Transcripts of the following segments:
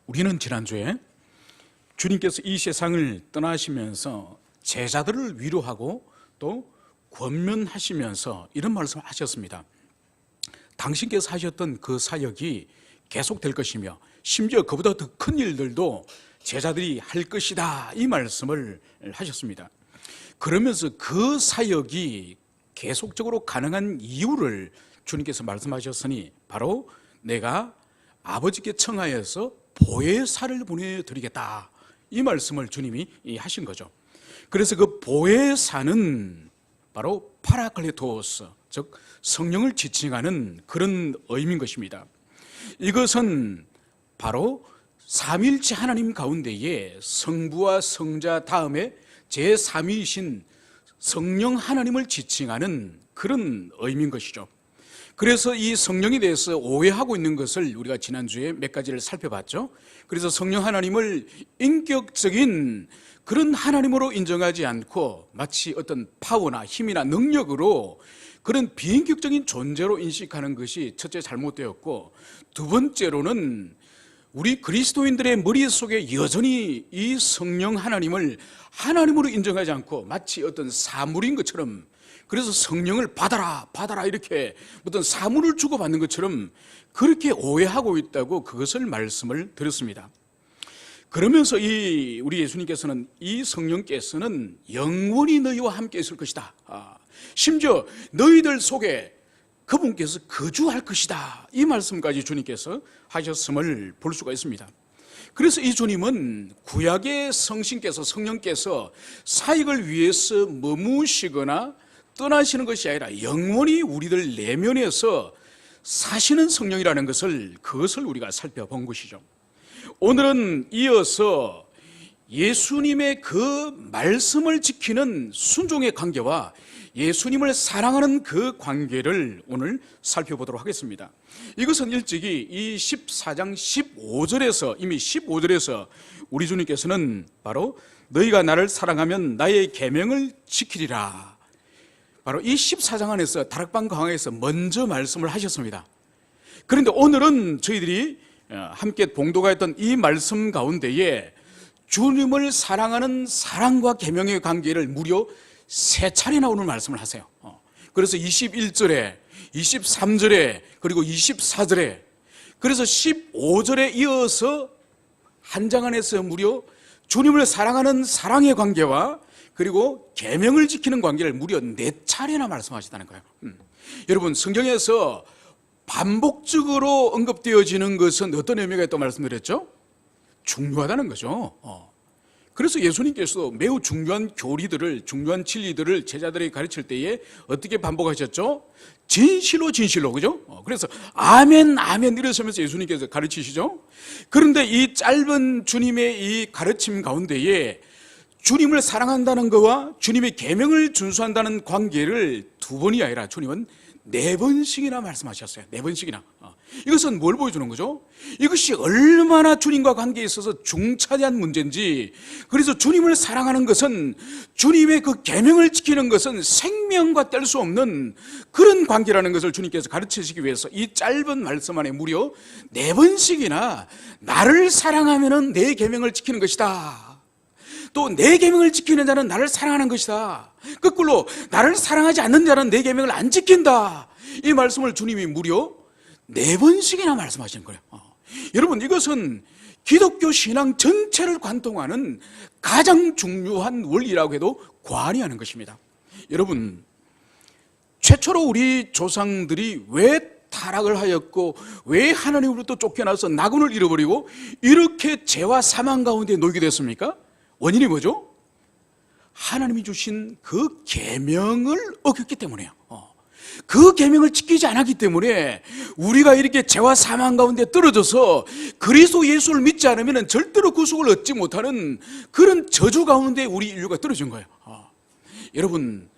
우리는 지난주에 주님께서 이 세상을 떠나시면서 제자들을 위로하고 또 권면하시면서 이런 말씀을 하셨습니다. 당신께서 하셨던 그 사역이 계속될 것이며 심지어 그보다 더 큰 일들도 제자들이 할 것이다, 이 말씀을 하셨습니다. 그러면서 그 사역이 계속적으로 가능한 이유를 주님께서 말씀하셨으니 바로 내가 아버지께 청하여서 보혜사를 보내드리겠다, 이 말씀을 주님이 하신 거죠. 그래서 그 보혜사는 바로 파라클레토스, 즉 성령을 지칭하는 그런 의미인 것입니다. 이것은 바로 삼위일체 하나님 가운데에 성부와 성자 다음에 제3위이신 성령 하나님을 지칭하는 그런 의미인 것이죠. 그래서 이 성령에 대해서 오해하고 있는 것을 우리가 지난주에 몇 가지를 살펴봤죠. 그래서 성령 하나님을 인격적인 그런 하나님으로 인정하지 않고 마치 어떤 파워나 힘이나 능력으로 그런 비인격적인 존재로 인식하는 것이 첫째 잘못되었고, 두 번째로는 우리 그리스도인들의 머릿속에 여전히 이 성령 하나님을 하나님으로 인정하지 않고 마치 어떤 사물인 것처럼, 그래서 성령을 받아라 받아라 이렇게 어떤 사물을 주고받는 것처럼 그렇게 오해하고 있다고 그것을 말씀을 드렸습니다. 그러면서 우리 예수님께서는 이 성령께서는 영원히 너희와 함께 있을 것이다, 심지어 너희들 속에 그분께서 거주할 것이다, 이 말씀까지 주님께서 하셨음을 볼 수가 있습니다. 그래서 이 주님은 구약의 성신께서, 성령께서 사역을 위해서 머무시거나 떠나시는 것이 아니라 영원히 우리들 내면에서 사시는 성령이라는 그것을 우리가 살펴본 것이죠. 오늘은 이어서 예수님의 그 말씀을 지키는 순종의 관계와 예수님을 사랑하는 그 관계를 오늘 살펴보도록 하겠습니다. 이것은 일찍이 이 14장 15절에서 이미 15절에서 우리 주님께서는 바로 너희가 나를 사랑하면 나의 계명을 지키리라, 바로 이 14장 안에서 다락방 강화에서 먼저 말씀을 하셨습니다. 그런데 오늘은 저희들이 함께 봉독했던 이 말씀 가운데에 주님을 사랑하는 사랑과 계명의 관계를 무려 3차례나 오늘 말씀을 하세요. 그래서 21절에, 23절에, 그리고 24절에, 그래서 15절에 이어서 한 장 안에서 무려 주님을 사랑하는 사랑의 관계와 그리고 계명을 지키는 관계를 무려 4차례나 말씀하셨다는 거예요. 여러분, 성경에서 반복적으로 언급되어지는 것은 어떤 의미가 있다고 말씀드렸죠? 중요하다는 거죠. 그래서 예수님께서도 매우 중요한 교리들을, 중요한 진리들을 제자들에게 가르칠 때에 어떻게 반복하셨죠? 진실로 진실로, 그죠? 그래서 아멘 아멘 이러시면서 예수님께서 가르치시죠. 그런데 이 짧은 주님의 이 가르침 가운데에 주님을 사랑한다는 것과 주님의 계명을 준수한다는 관계를 2번이 아니라 주님은 4번씩이나 말씀하셨어요. 4번씩이나. 이것은 뭘 보여주는 거죠? 이것이 얼마나 주님과 관계에 있어서 중차대한 문제인지, 그래서 주님을 사랑하는 것은, 주님의 그 계명을 지키는 것은 생명과 뗄 수 없는 그런 관계라는 것을 주님께서 가르치시기 위해서 이 짧은 말씀 안에 무려 4번씩이나 나를 사랑하면 내 계명을 지키는 것이다, 또 내 계명을 지키는 자는 나를 사랑하는 것이다, 거꾸로 나를 사랑하지 않는 자는 내 계명을 안 지킨다, 이 말씀을 주님이 무려 4번씩이나 말씀하시는 거예요. 여러분, 이것은 기독교 신앙 전체를 관통하는 가장 중요한 원리라고 해도 과언이 아닌 것입니다. 여러분, 최초로 우리 조상들이 왜 타락을 하였고 왜 하나님으로부터 쫓겨나서 낙원을 잃어버리고 이렇게 죄와 사망 가운데 놓이게 됐습니까? 원인이 뭐죠? 하나님이 주신 그 계명을 어겼기 때문이에요. 그 계명을 지키지 않았기 때문에 우리가 이렇게 죄와 사망 가운데 떨어져서 그리스도 예수를 믿지 않으면 절대로 구속을 얻지 못하는 그런 저주 가운데 우리 인류가 떨어진 거예요. 여러분,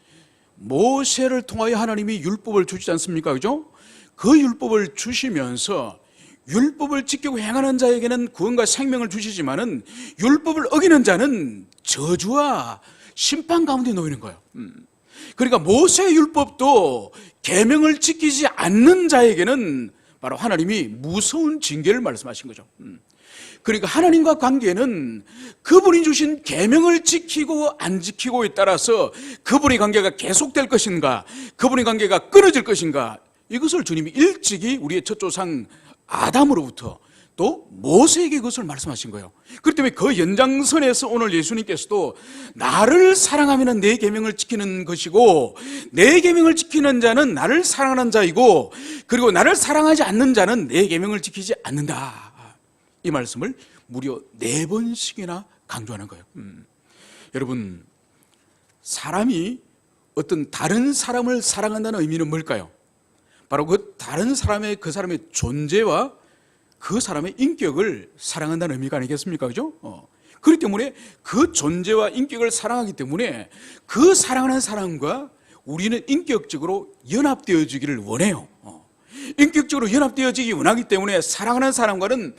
모세를 통하여 하나님이 율법을 주시지 않습니까? 그죠? 그 율법을 주시면서 율법을 지키고 행하는 자에게는 구원과 생명을 주시지만은 율법을 어기는 자는 저주와 심판 가운데 놓이는 거예요. 그러니까 모세의 율법도 계명을 지키지 않는 자에게는 바로 하나님이 무서운 징계를 말씀하신 거죠. 그러니까 하나님과 관계는 그분이 주신 계명을 지키고 안 지키고에 따라서 그분의 관계가 계속될 것인가, 그분의 관계가 끊어질 것인가, 이것을 주님이 일찍이 우리의 첫 조상 아담으로부터 또 모세에게 그것을 말씀하신 거예요. 그렇기 때문에 그 연장선에서 오늘 예수님께서도 나를 사랑하면 내 계명을 지키는 것이고, 내 계명을 지키는 자는 나를 사랑하는 자이고, 그리고 나를 사랑하지 않는 자는 내 계명을 지키지 않는다, 이 말씀을 무려 4번씩이나 강조하는 거예요. 여러분, 사람이 어떤 다른 사람을 사랑한다는 의미는 뭘까요? 바로 그 다른 사람의, 그 사람의 존재와 그 사람의 인격을 사랑한다는 의미가 아니겠습니까? 그죠? 그렇기 때문에 그 존재와 인격을 사랑하기 때문에 그 사랑하는 사람과 우리는 인격적으로 연합되어지기를 원해요. 인격적으로 연합되어지기 원하기 때문에 사랑하는 사람과는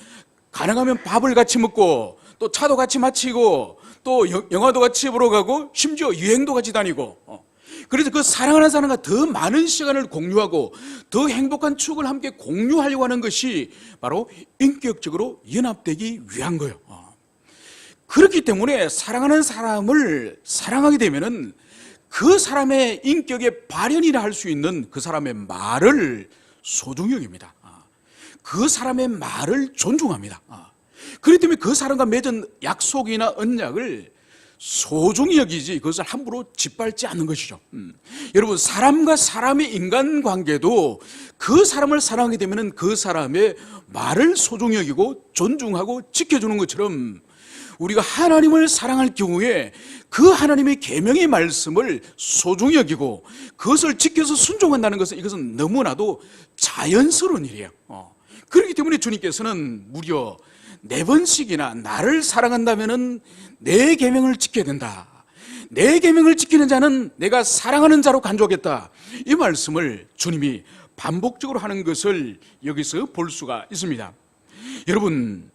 가능하면 밥을 같이 먹고, 또 차도 같이 마치고, 또 영화도 같이 보러 가고, 심지어 여행도 같이 다니고, 그래서 그 사랑하는 사람과 더 많은 시간을 공유하고 더 행복한 추억을 함께 공유하려고 하는 것이 바로 인격적으로 연합되기 위한 거예요. 그렇기 때문에 사랑하는 사람을 사랑하게 되면은 그 사람의 인격의 발현이라 할 수 있는 그 사람의 말을 소중히 여깁니다. 그 사람의 말을 존중합니다. 그렇기 때문에 그 사람과 맺은 약속이나 언약을 소중히 여기지 그것을 함부로 짓밟지 않는 것이죠. 여러분, 사람과 사람의 인간관계도 그 사람을 사랑하게 되면 그 사람의 말을 소중히 여기고 존중하고 지켜주는 것처럼, 우리가 하나님을 사랑할 경우에 그 하나님의 계명의 말씀을 소중히 여기고 그것을 지켜서 순종한다는 것은, 이것은 너무나도 자연스러운 일이에요. 그렇기 때문에 주님께서는 무려 4번씩이나 나를 사랑한다면은 내 계명을 지켜야 된다, 내 계명을 지키는 자는 내가 사랑하는 자로 간주하겠다, 이 말씀을 주님이 반복적으로 하는 것을 여기서 볼 수가 있습니다. 여러분,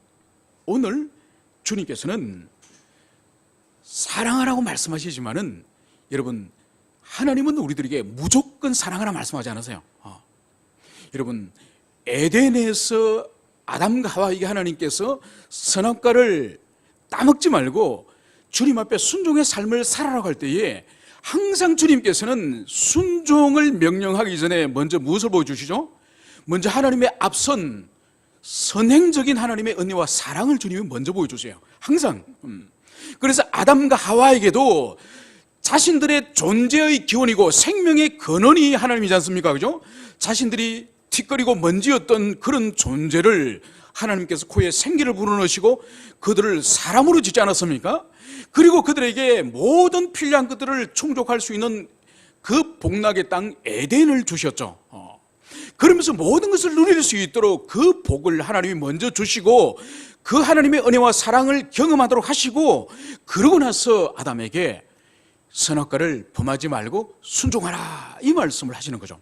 오늘 주님께서는 사랑하라고 말씀하시지만은, 여러분, 하나님은 우리들에게 무조건 사랑하라 말씀하지 않으세요. 여러분, 에덴에서 아담과 하와에게 하나님께서 선악과를 따먹지 말고 주님 앞에 순종의 삶을 살아라고 할 때에 항상 주님께서는 순종을 명령하기 전에 먼저 무엇을 보여주시죠? 먼저 하나님의 앞선 선행적인 하나님의 은혜와 사랑을 주님이 먼저 보여주세요. 항상. 그래서 아담과 하와에게도 자신들의 존재의 기원이고 생명의 근원이 하나님이지 않습니까? 그죠? 자신들이 티끌이고 먼지였던 그런 존재를 하나님께서 코에 생기를 불어넣으시고 그들을 사람으로 짓지 않았습니까? 그리고 그들에게 모든 필요한 것들을 충족할 수 있는 그 복락의 땅 에덴을 주셨죠. 그러면서 모든 것을 누릴 수 있도록 그 복을 하나님이 먼저 주시고 그 하나님의 은혜와 사랑을 경험하도록 하시고, 그러고 나서 아담에게 선악과를 범하지 말고 순종하라, 이 말씀을 하시는 거죠.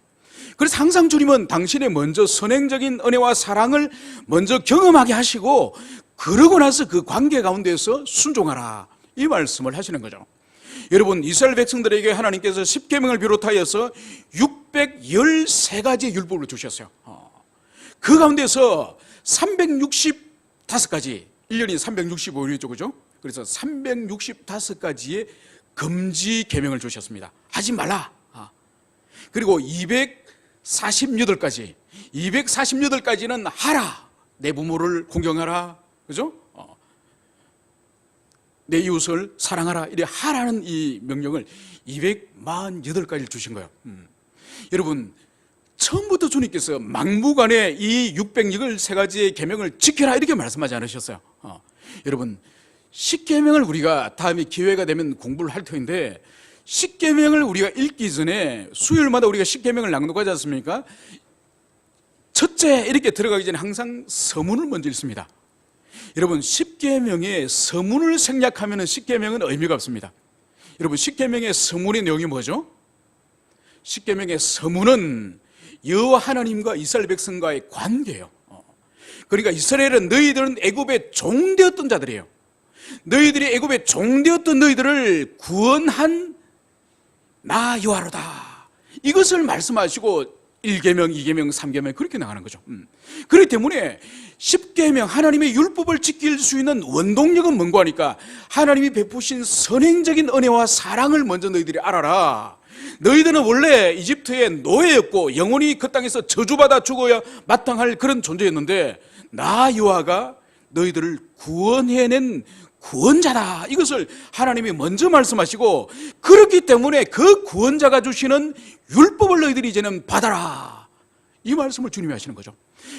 그래서 항상 주님은 당신의 먼저 선행적인 은혜와 사랑을 먼저 경험하게 하시고, 그러고 나서 그 관계 가운데서 순종하라, 이 말씀을 하시는 거죠. 여러분, 이스라엘 백성들에게 하나님께서 십계명을 비롯하여서 613가지의 율법을 주셨어요. 그 가운데서 365가지, 1년이 365일이죠, 그죠? 그래서 365가지의 금지 계명을 주셨습니다. 하지 말라. 그리고 248가지는 하라. 내 부모를 공경하라, 그죠? 내 이웃을 사랑하라, 이래 하라는 이 명령을 248가지를 주신 거예요. 여러분, 처음부터 주님께서 막무가내 이 613가지의 계명을 지켜라 이렇게 말씀하지 않으셨어요. 여러분, 10계명을 우리가 다음에 기회가 되면 공부를 할 터인데, 10계명을 우리가 읽기 전에 수요일마다 우리가 10계명을 낭독하지 않습니까? 첫째 이렇게 들어가기 전에 항상 서문을 먼저 읽습니다. 여러분, 10계명의 서문을 생략하면 10계명은 의미가 없습니다. 여러분, 10계명의 서문의 내용이 뭐죠? 10계명의 서문은 여호와 하나님과 이스라엘 백성과의 관계예요. 그러니까 이스라엘은 너희들은 애굽의 종되었던 자들이에요. 너희들이 애굽의 종되었던 너희들을 구원한 나 여호와로다, 이것을 말씀하시고 1계명, 2계명, 3계명 그렇게 나가는 거죠. 그렇기 때문에 10계명 하나님의 율법을 지킬 수 있는 원동력은 뭔가 하니까 하나님이 베푸신 선행적인 은혜와 사랑을 먼저 너희들이 알아라. 너희들은 원래 이집트의 노예였고 영원히 그 땅에서 저주받아 죽어야 마땅할 그런 존재였는데 나 여호와가 너희들을 구원해낸 구원자다. 이것을 하나님이 먼저 말씀하시고 그렇기 때문에 그 구원자가 주시는 율법을 너희들이 이제는 받아라. 이 말씀을 주님이 하시는 거죠.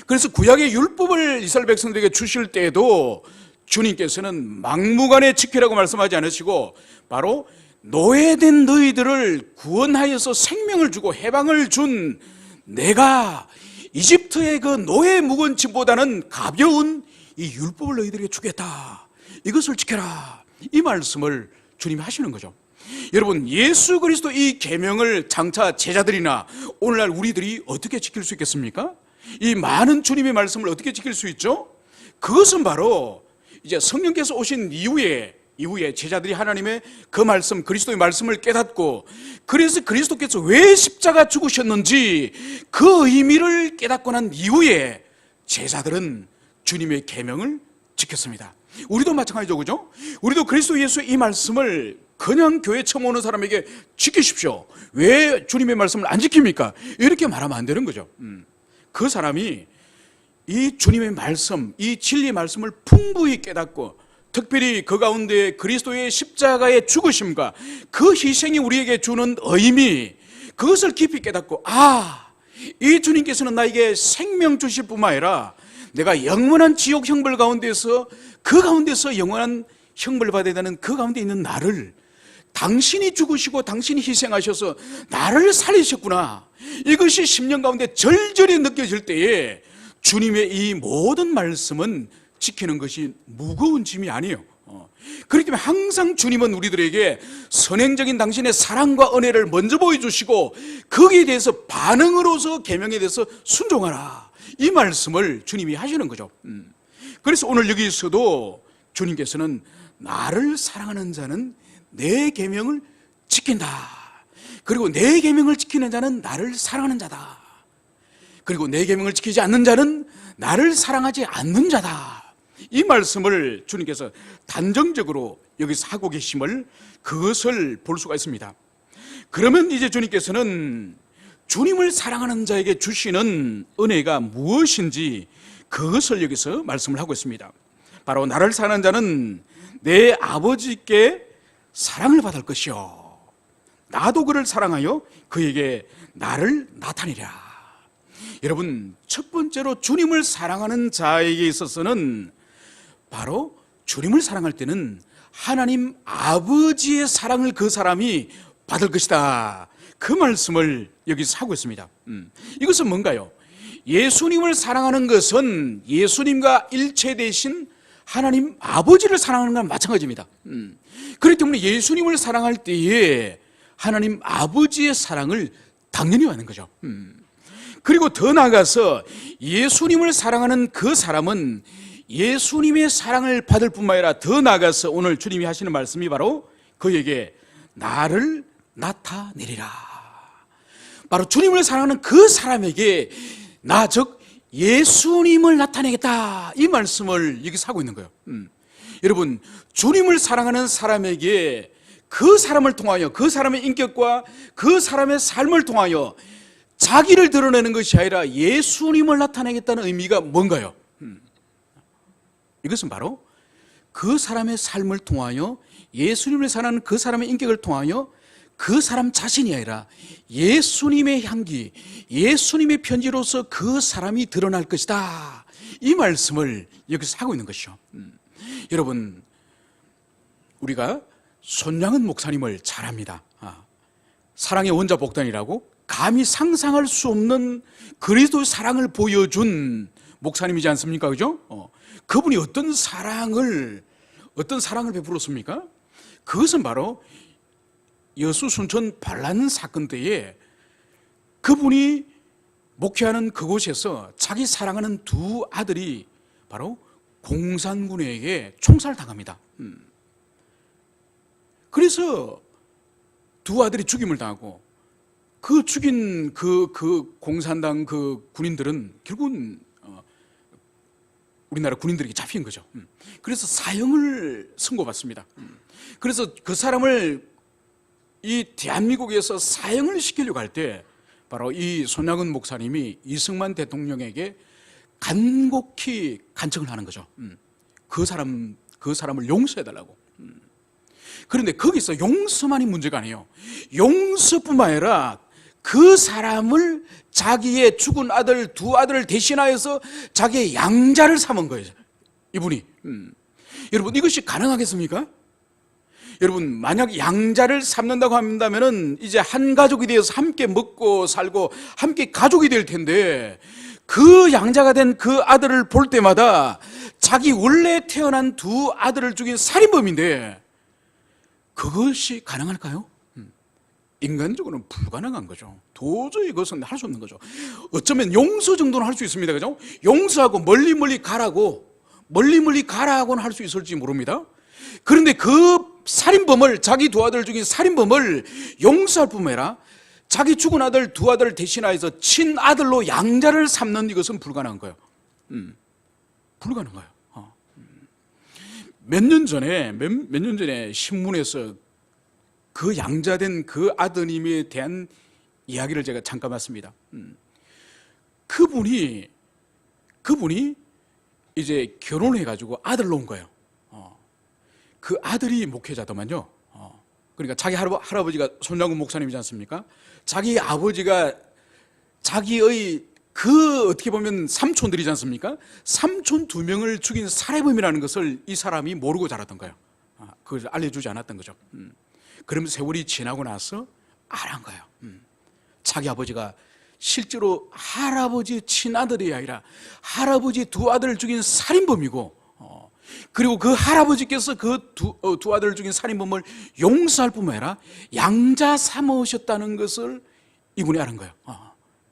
그래서 구약의 율법을 이스라엘 백성들에게 주실 때에도 주님께서는 막무가내 지키라고 말씀하지 않으시고 바로 노예된 너희들을 구원하여서 생명을 주고 해방을 준 내가 이집트의 그 노예 묵은짐보다는 가벼운 이 율법을 너희들에게 주겠다. 이것을 지켜라. 이 말씀을 주님이 하시는 거죠. 여러분, 예수 그리스도 이 계명을 장차 제자들이나 오늘날 우리들이 어떻게 지킬 수 있겠습니까? 이 많은 주님의 말씀을 어떻게 지킬 수 있죠? 그것은 바로 이제 성령께서 오신 이후에 제자들이 하나님의 그 말씀, 그리스도의 말씀을 깨닫고 그래서 그리스도께서 왜 십자가 죽으셨는지 그 의미를 깨닫고 난 이후에 제자들은 주님의 계명을 지켰습니다. 우리도 마찬가지죠, 그죠? 우리도 그리스도 예수의 이 말씀을 그냥 교회 처음 오는 사람에게 지키십시오. 왜 주님의 말씀을 안 지킵니까? 이렇게 말하면 안 되는 거죠. 그 사람이 이 주님의 말씀, 이 진리의 말씀을 풍부히 깨닫고 특별히 그 가운데 그리스도의 십자가의 죽으심과 그 희생이 우리에게 주는 의미, 그것을 깊이 깨닫고 이 주님께서는 나에게 생명 주실 뿐만 아니라 내가 영원한 지옥 형벌 가운데서 그 가운데서 영원한 형벌을 받아야 되는 그 가운데 있는 나를 당신이 죽으시고 당신이 희생하셔서 나를 살리셨구나. 이것이 10년 가운데 절절히 느껴질 때에 주님의 이 모든 말씀은 지키는 것이 무거운 짐이 아니에요. 그렇기 때문에 항상 주님은 우리들에게 선행적인 당신의 사랑과 은혜를 먼저 보여주시고 거기에 대해서 반응으로서 계명에 대해서 순종하라. 이 말씀을 주님이 하시는 거죠. 그래서 오늘 여기서도 주님께서는 나를 사랑하는 자는 내 계명을 지킨다. 그리고 내 계명을 지키는 자는 나를 사랑하는 자다. 그리고 내 계명을 지키지 않는 자는 나를 사랑하지 않는 자다. 이 말씀을 주님께서 단정적으로 여기서 하고 계심을 그것을 볼 수가 있습니다. 그러면 이제 주님께서는 주님을 사랑하는 자에게 주시는 은혜가 무엇인지 그것을 여기서 말씀을 하고 있습니다. 바로 나를 사랑하는 자는 내 아버지께 사랑을 받을 것이요 나도 그를 사랑하여 그에게 나를 나타내랴. 여러분, 첫 번째로 주님을 사랑하는 자에게 있어서는 바로 주님을 사랑할 때는 하나님 아버지의 사랑을 그 사람이 받을 것이다. 그 말씀을 여기서 하고 있습니다. 이것은 뭔가요? 예수님을 사랑하는 것은 예수님과 일체되신 하나님 아버지를 사랑하는 것과 마찬가지입니다. 그렇기 때문에 예수님을 사랑할 때에 하나님 아버지의 사랑을 당연히 받는 거죠. 그리고 더 나아가서 예수님을 사랑하는 그 사람은 예수님의 사랑을 받을 뿐만 아니라 더 나아가서 오늘 주님이 하시는 말씀이 바로 그에게 나를 나타내리라. 바로 주님을 사랑하는 그 사람에게 나 즉 예수님을 나타내겠다. 이 말씀을 여기서 하고 있는 거예요. 여러분, 주님을 사랑하는 사람에게 그 사람을 통하여 그 사람의 인격과 그 사람의 삶을 통하여 자기를 드러내는 것이 아니라 예수님을 나타내겠다는 의미가 뭔가요? 이것은 바로 그 사람의 삶을 통하여 예수님을 사랑하는 그 사람의 인격을 통하여 그 사람 자신이 아니라 예수님의 향기, 예수님의 편지로서 그 사람이 드러날 것이다. 이 말씀을 여기서 하고 있는 것이죠. 여러분, 우리가 손양은 목사님을 잘 압니다. 사랑의 원자 복단이라고 감히 상상할 수 없는 그리스도의 사랑을 보여준 목사님이지 않습니까? 그죠? 그분이 어떤 사랑을 베풀었습니까? 그것은 바로 여수 순천 반란 사건 때에 그분이 목회하는 그곳에서 자기 사랑하는 두 아들이 바로 공산군에게 총살당합니다. 그래서 두 아들이 죽임을 당하고 그 죽인 그 공산당 그 군인들은 결국은 우리나라 군인들에게 잡힌 거죠. 그래서 사형을 선고받습니다. 그래서 그 사람을 이 대한민국에서 사형을 시키려고 할 때 바로 이 손양은 목사님이 이승만 대통령에게 간곡히 간청을 하는 거죠. 그 사람을 용서해달라고. 그런데 거기서 용서만이 문제가 아니에요. 용서뿐만 아니라 그 사람을 자기의 죽은 아들 두 아들을 대신하여서 자기의 양자를 삼은 거예요. 이분이. 여러분, 이것이 가능하겠습니까? 여러분, 만약 양자를 삼는다고 한다면은 이제 한 가족이 되어서 함께 먹고 살고 함께 가족이 될 텐데, 그 양자가 된 그 아들을 볼 때마다 자기 원래 태어난 두 아들을 죽인 살인범인데 그것이 가능할까요? 인간적으로는 불가능한 거죠. 도저히 그것은 할 수 없는 거죠. 어쩌면 용서 정도는 할 수 있습니다. 그죠? 용서하고 멀리 가라고는 할 수 있을지 모릅니다. 그런데 그 살인범을, 자기 두 아들 죽인 살인범을 용서할 뿐만 아니라 자기 죽은 아들 두 아들을 대신하여서 친아들로 양자를 삼는 이것은 불가능한 거예요. 불가능한 거예요. 몇 년 전에 신문에서 그 양자된 그 아드님에 대한 이야기를 제가 잠깐 봤습니다. 그분이 이제 결혼해가지고 아들 놓은 거예요. 그 아들이 목회자더만요. 그러니까 자기 할아버지가 손양은 목사님이지 않습니까? 자기 아버지가 자기의 그 어떻게 보면 삼촌들이지 않습니까? 삼촌 두 명을 죽인 살해범이라는 것을 이 사람이 모르고 자랐던 거예요. 그걸 알려주지 않았던 거죠. 그러면서 세월이 지나고 나서 알한 거예요. 자기 아버지가 실제로 할아버지 친아들이 아니라 할아버지 두 아들을 죽인 살인범이고, 그리고 그 할아버지께서 그 두 아들을 죽인 살인범을 용서할 뿐만 아니라 양자 삼으셨다는 것을 이분이 알은 거예요.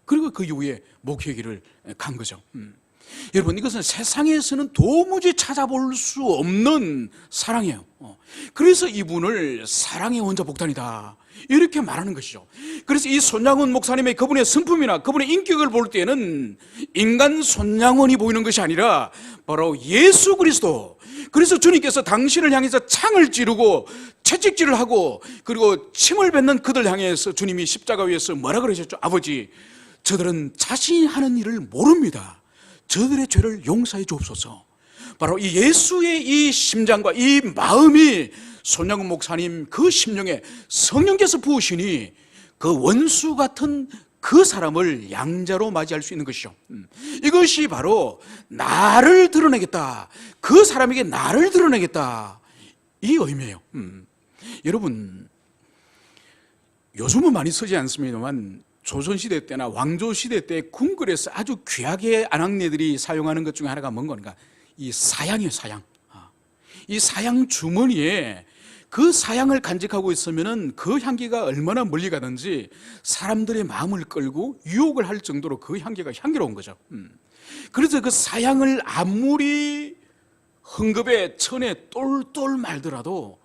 그리고 그 이후에 목회길을 간 거죠. 여러분, 이것은 세상에서는 도무지 찾아볼 수 없는 사랑이에요. 그래서 이분을 사랑의 원자 복단이다 이렇게 말하는 것이죠. 그래서 이 손양원 목사님의 그분의 성품이나 그분의 인격을 볼 때는 인간 손양원이 보이는 것이 아니라 바로 예수 그리스도. 그래서 주님께서 당신을 향해서 창을 찌르고 채찍질을 하고 그리고 침을 뱉는 그들 향해서 주님이 십자가 위에서 뭐라 그러셨죠? 아버지, 저들은 자신이 하는 일을 모릅니다. 저들의 죄를 용서해 주옵소서. 바로 이 예수의 이 심장과 이 마음이 손양은 목사님 그 심령에 성령께서 부으시니 그 원수 같은 그 사람을 양자로 맞이할 수 있는 것이죠. 이것이 바로 나를 드러내겠다, 그 사람에게 나를 드러내겠다, 이 의미예요. 여러분, 요즘은 많이 쓰지 않습니다만 조선시대 때나 왕조시대 때 궁궐에서 아주 귀하게 아낙네들이 사용하는 것 중에 하나가 뭔가, 그러니까 이 사양이에요. 사양. 이 사양 주머니에 그 사양을 간직하고 있으면은 그 향기가 얼마나 멀리 가든지 사람들의 마음을 끌고 유혹을 할 정도로 그 향기가 향기로운 거죠. 그래서 그 사양을 아무리 헝겊에 천에 똘똘 말더라도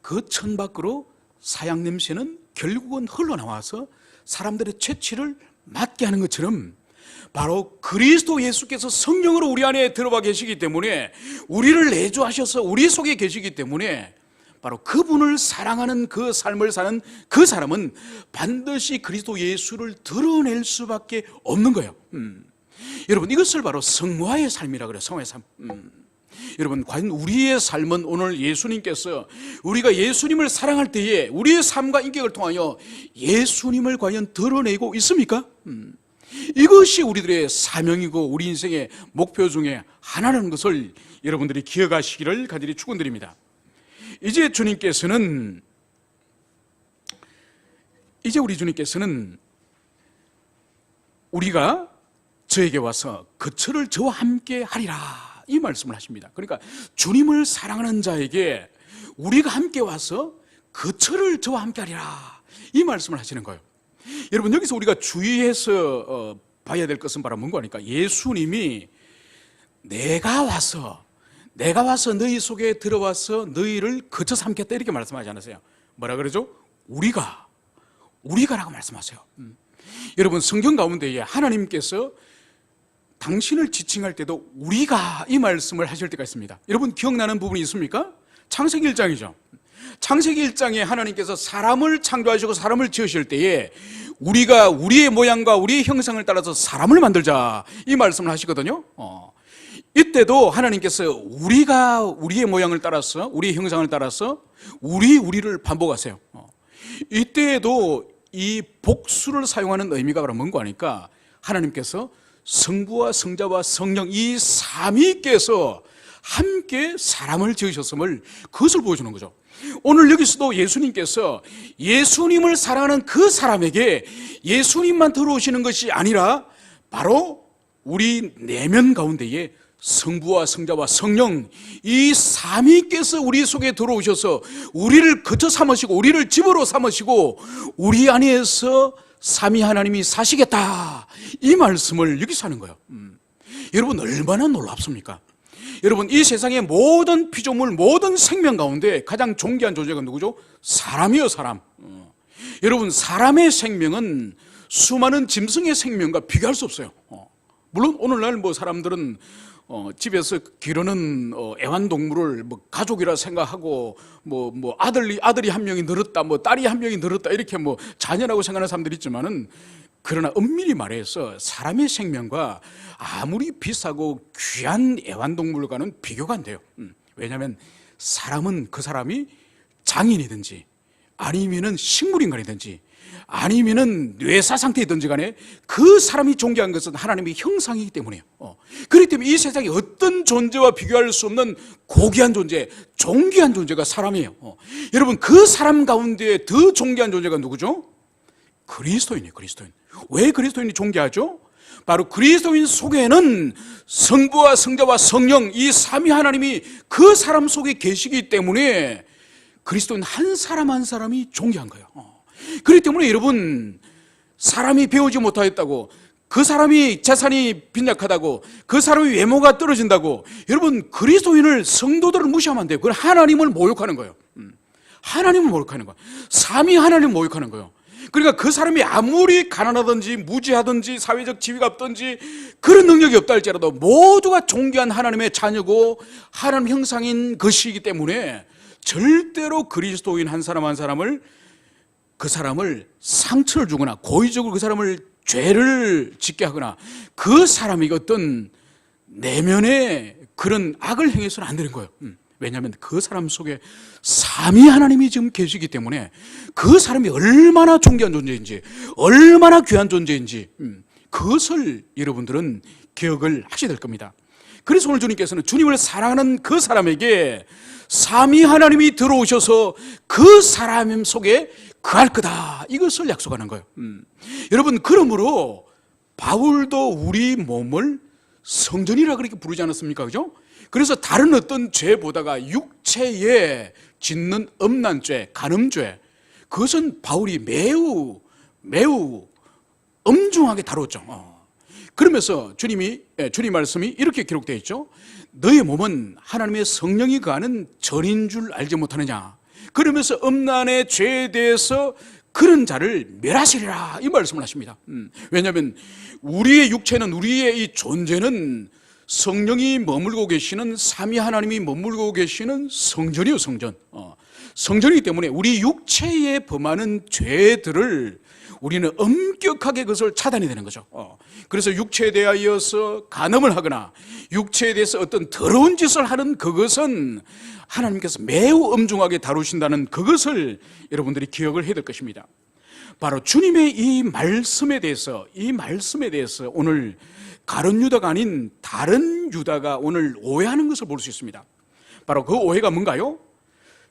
그 천 밖으로 사양 냄새는 결국은 흘러나와서 사람들의 채취를 맡게 하는 것처럼 바로 그리스도 예수께서 성령으로 우리 안에 들어와 계시기 때문에, 우리를 내주하셔서 우리 속에 계시기 때문에 바로 그분을 사랑하는 그 삶을 사는 그 사람은 반드시 그리스도 예수를 드러낼 수밖에 없는 거예요. 여러분, 이것을 바로 성화의 삶이라 그래요. 성화의 삶. 여러분, 과연 우리의 삶은 오늘 예수님께서 우리가 예수님을 사랑할 때에 우리의 삶과 인격을 통하여 예수님을 과연 드러내고 있습니까? 이것이 우리들의 사명이고 우리 인생의 목표 중에 하나라는 것을 여러분들이 기억하시기를 간절히 축원드립니다. 이제 우리 주님께서는 우리가 저에게 와서 거처를 저와 함께 하리라 이 말씀을 하십니다. 그러니까 주님을 사랑하는 자에게 우리가 함께 와서 거처를 저와 함께 하리라 이 말씀을 하시는 거예요. 여러분, 여기서 우리가 주의해서 봐야 될 것은 바로 뭔가 하니까, 예수님이 내가 와서 너희 속에 들어와서 너희를 거쳐 삼겠다 이렇게 말씀하지 않으세요? 뭐라 그러죠? 우리가라고 말씀하세요. 여러분, 성경 가운데에 하나님께서 당신을 지칭할 때도 우리가 이 말씀을 하실 때가 있습니다. 여러분, 기억나는 부분이 있습니까? 창세기 1장이죠. 창세기 1장에 하나님께서 사람을 창조하시고 사람을 지으실 때에 우리가 우리의 모양과 우리의 형상을 따라서 사람을 만들자, 이 말씀을 하시거든요. 이때도 하나님께서 우리가 우리의 모양을 따라서, 우리의 형상을 따라서 우리를 반복하세요. 이때에도 이 복수를 사용하는 의미가 바로 뭔가 하니까 하나님께서 성부와 성자와 성령 이 삼위께서 함께 사람을 지으셨음을, 그것을 보여주는 거죠. 오늘 여기서도 예수님께서 예수님을 사랑하는 그 사람에게 예수님만 들어오시는 것이 아니라 바로 우리 내면 가운데에 성부와 성자와 성령 이 삼위께서 우리 속에 들어오셔서 우리를 거처 삼으시고 우리를 집으로 삼으시고 우리 안에서 삼위 하나님이 사시겠다, 이 말씀을 여기서 하는 거예요. 여러분, 얼마나 놀랍습니까? 여러분, 이 세상의 모든 피조물, 모든 생명 가운데 가장 존귀한 존재가 누구죠? 사람이요, 사람. 여러분, 사람의 생명은 수많은 짐승의 생명과 비교할 수 없어요. 물론 오늘날 뭐 사람들은 집에서 기르는 애완동물을 뭐 가족이라 생각하고 뭐 아들이 한 명이 늘었다, 뭐 딸이 한 명이 늘었다, 이렇게 뭐 자녀라고 생각하는 사람들이 있지만은, 그러나 엄밀히 말해서 사람의 생명과 아무리 비싸고 귀한 애완동물과는 비교가 안 돼요. 왜냐하면 사람은 그 사람이 장인이든지 아니면은 식물인간이든지 아니면은 뇌사 상태이든지 간에 그 사람이 존귀한 것은 하나님의 형상이기 때문이에요. 그렇기 때문에 이 세상에 어떤 존재와 비교할 수 없는 고귀한 존재, 존귀한 존재가 사람이에요. 여러분, 그 사람 가운데 더 존귀한 존재가 누구죠? 그리스도인이에요. 그리스도인. 왜 그리스도인이 존귀하죠? 바로 그리스도인 속에는 성부와 성자와 성령 이 삼위 하나님이 그 사람 속에 계시기 때문에 그리스도인 한 사람 한 사람이 존귀한 거예요. 그렇기 때문에 여러분, 사람이 배우지 못하였다고, 그 사람이 재산이 빈약하다고, 그 사람의 외모가 떨어진다고, 여러분, 그리스도인을, 성도들을 무시하면 안 돼요. 그건 하나님을 모욕하는 거예요. 하나님을 모욕하는 거예요. 삼위 하나님을 모욕하는 거예요. 그러니까 그 사람이 아무리 가난하든지 무지하든지 사회적 지위가 없든지 그런 능력이 없다 할지라도 모두가 존귀한 하나님의 자녀고 하나님 형상인 것이기 때문에 절대로 그리스도인 한 사람 한 사람을, 그 사람을 상처를 주거나 고의적으로 그 사람을 죄를 짓게 하거나 그 사람이 어떤 내면의 그런 악을 행해서는 안 되는 거예요. 왜냐하면 그 사람 속에 삼위 하나님이 지금 계시기 때문에 그 사람이 얼마나 존귀한 존재인지, 얼마나 귀한 존재인지 그것을 여러분들은 기억을 하셔야 될 겁니다. 그래서 오늘 주님께서는 주님을 사랑하는 그 사람에게 삼위 하나님이 들어오셔서 그 사람 속에 거할 거다, 이것을 약속하는 거예요. 여러분, 그러므로 바울도 우리 몸을 성전이라 그렇게 부르지 않았습니까? 그죠? 그래서 다른 어떤 죄보다가 육체에 짓는 음란죄, 간음죄, 그것은 바울이 매우 엄중하게 다뤘죠. 그러면서 주님 말씀이 이렇게 기록되어 있죠. 너의 몸은 하나님의 성령이 거하는 전인 줄 알지 못하느냐. 그러면서 음란의 죄에 대해서 그런 자를 멸하시리라, 이 말씀을 하십니다. 왜냐하면 우리의 육체는, 우리의 이 존재는 성령이 머물고 계시는, 삼위 하나님이 머물고 계시는 성전이요, 성전. 성전이기 때문에 우리 육체에 범하는 죄들을 우리는 엄격하게 그것을 차단해야 되는 거죠. 그래서 육체에 대하여서 간음을 하거나 육체에 대해서 어떤 더러운 짓을 하는 그것은 하나님께서 매우 엄중하게 다루신다는 그것을 여러분들이 기억을 해야 될 것입니다. 바로 주님의 이 말씀에 대해서 오늘 가룟 유다가 아닌 다른 유다가 오늘 오해하는 것을 볼 수 있습니다. 바로 그 오해가 뭔가요?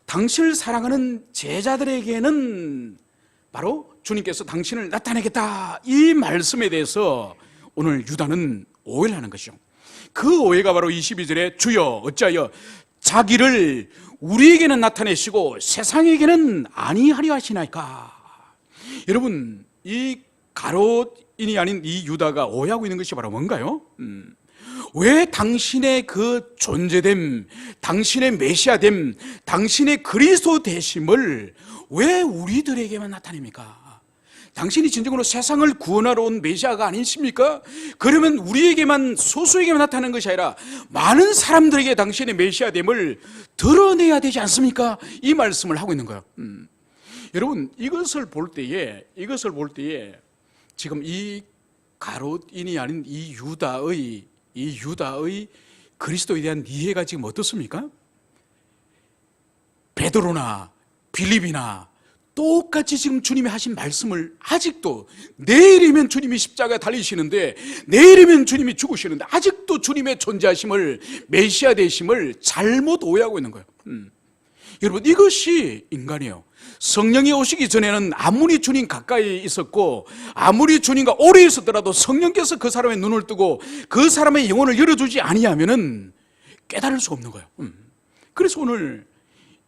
당신을 사랑하는 제자들에게는 바로 주님께서 당신을 나타내겠다, 이 말씀에 대해서 오늘 유다는 오해를 하는 것이죠. 그 오해가 바로 22절에 주여 어찌하여 자기를 우리에게는 나타내시고 세상에게는 아니하려 하시나이까. 여러분, 이 가롯인이 아닌 이 유다가 오해하고 있는 것이 바로 뭔가요? 왜 당신의 그 존재됨, 당신의 메시아됨, 당신의 그리스도 되심을 왜 우리들에게만 나타냅니까? 당신이 진정으로 세상을 구원하러 온 메시아가 아니십니까? 그러면 우리에게만, 소수에게만 나타나는 것이 아니라 많은 사람들에게 당신의 메시아됨을 드러내야 되지 않습니까? 이 말씀을 하고 있는 거예요. 여러분, 이것을 볼 때에 지금 이 가롯인이 아닌 이 유다의 그리스도에 대한 이해가 지금 어떻습니까? 베드로나 빌립이나 똑같이 지금 주님이 하신 말씀을 아직도, 내일이면 주님이 십자가에 달리시는데, 내일이면 주님이 죽으시는데 아직도 주님의 존재하심을, 메시아 되심을 잘못 오해하고 있는 거예요. 여러분, 이것이 인간이에요. 성령이 오시기 전에는 아무리 주님 가까이 있었고 아무리 주님과 오래 있었더라도 성령께서 그 사람의 눈을 뜨고 그 사람의 영혼을 열어주지 아니하면은 깨달을 수가 없는 거예요. 그래서 오늘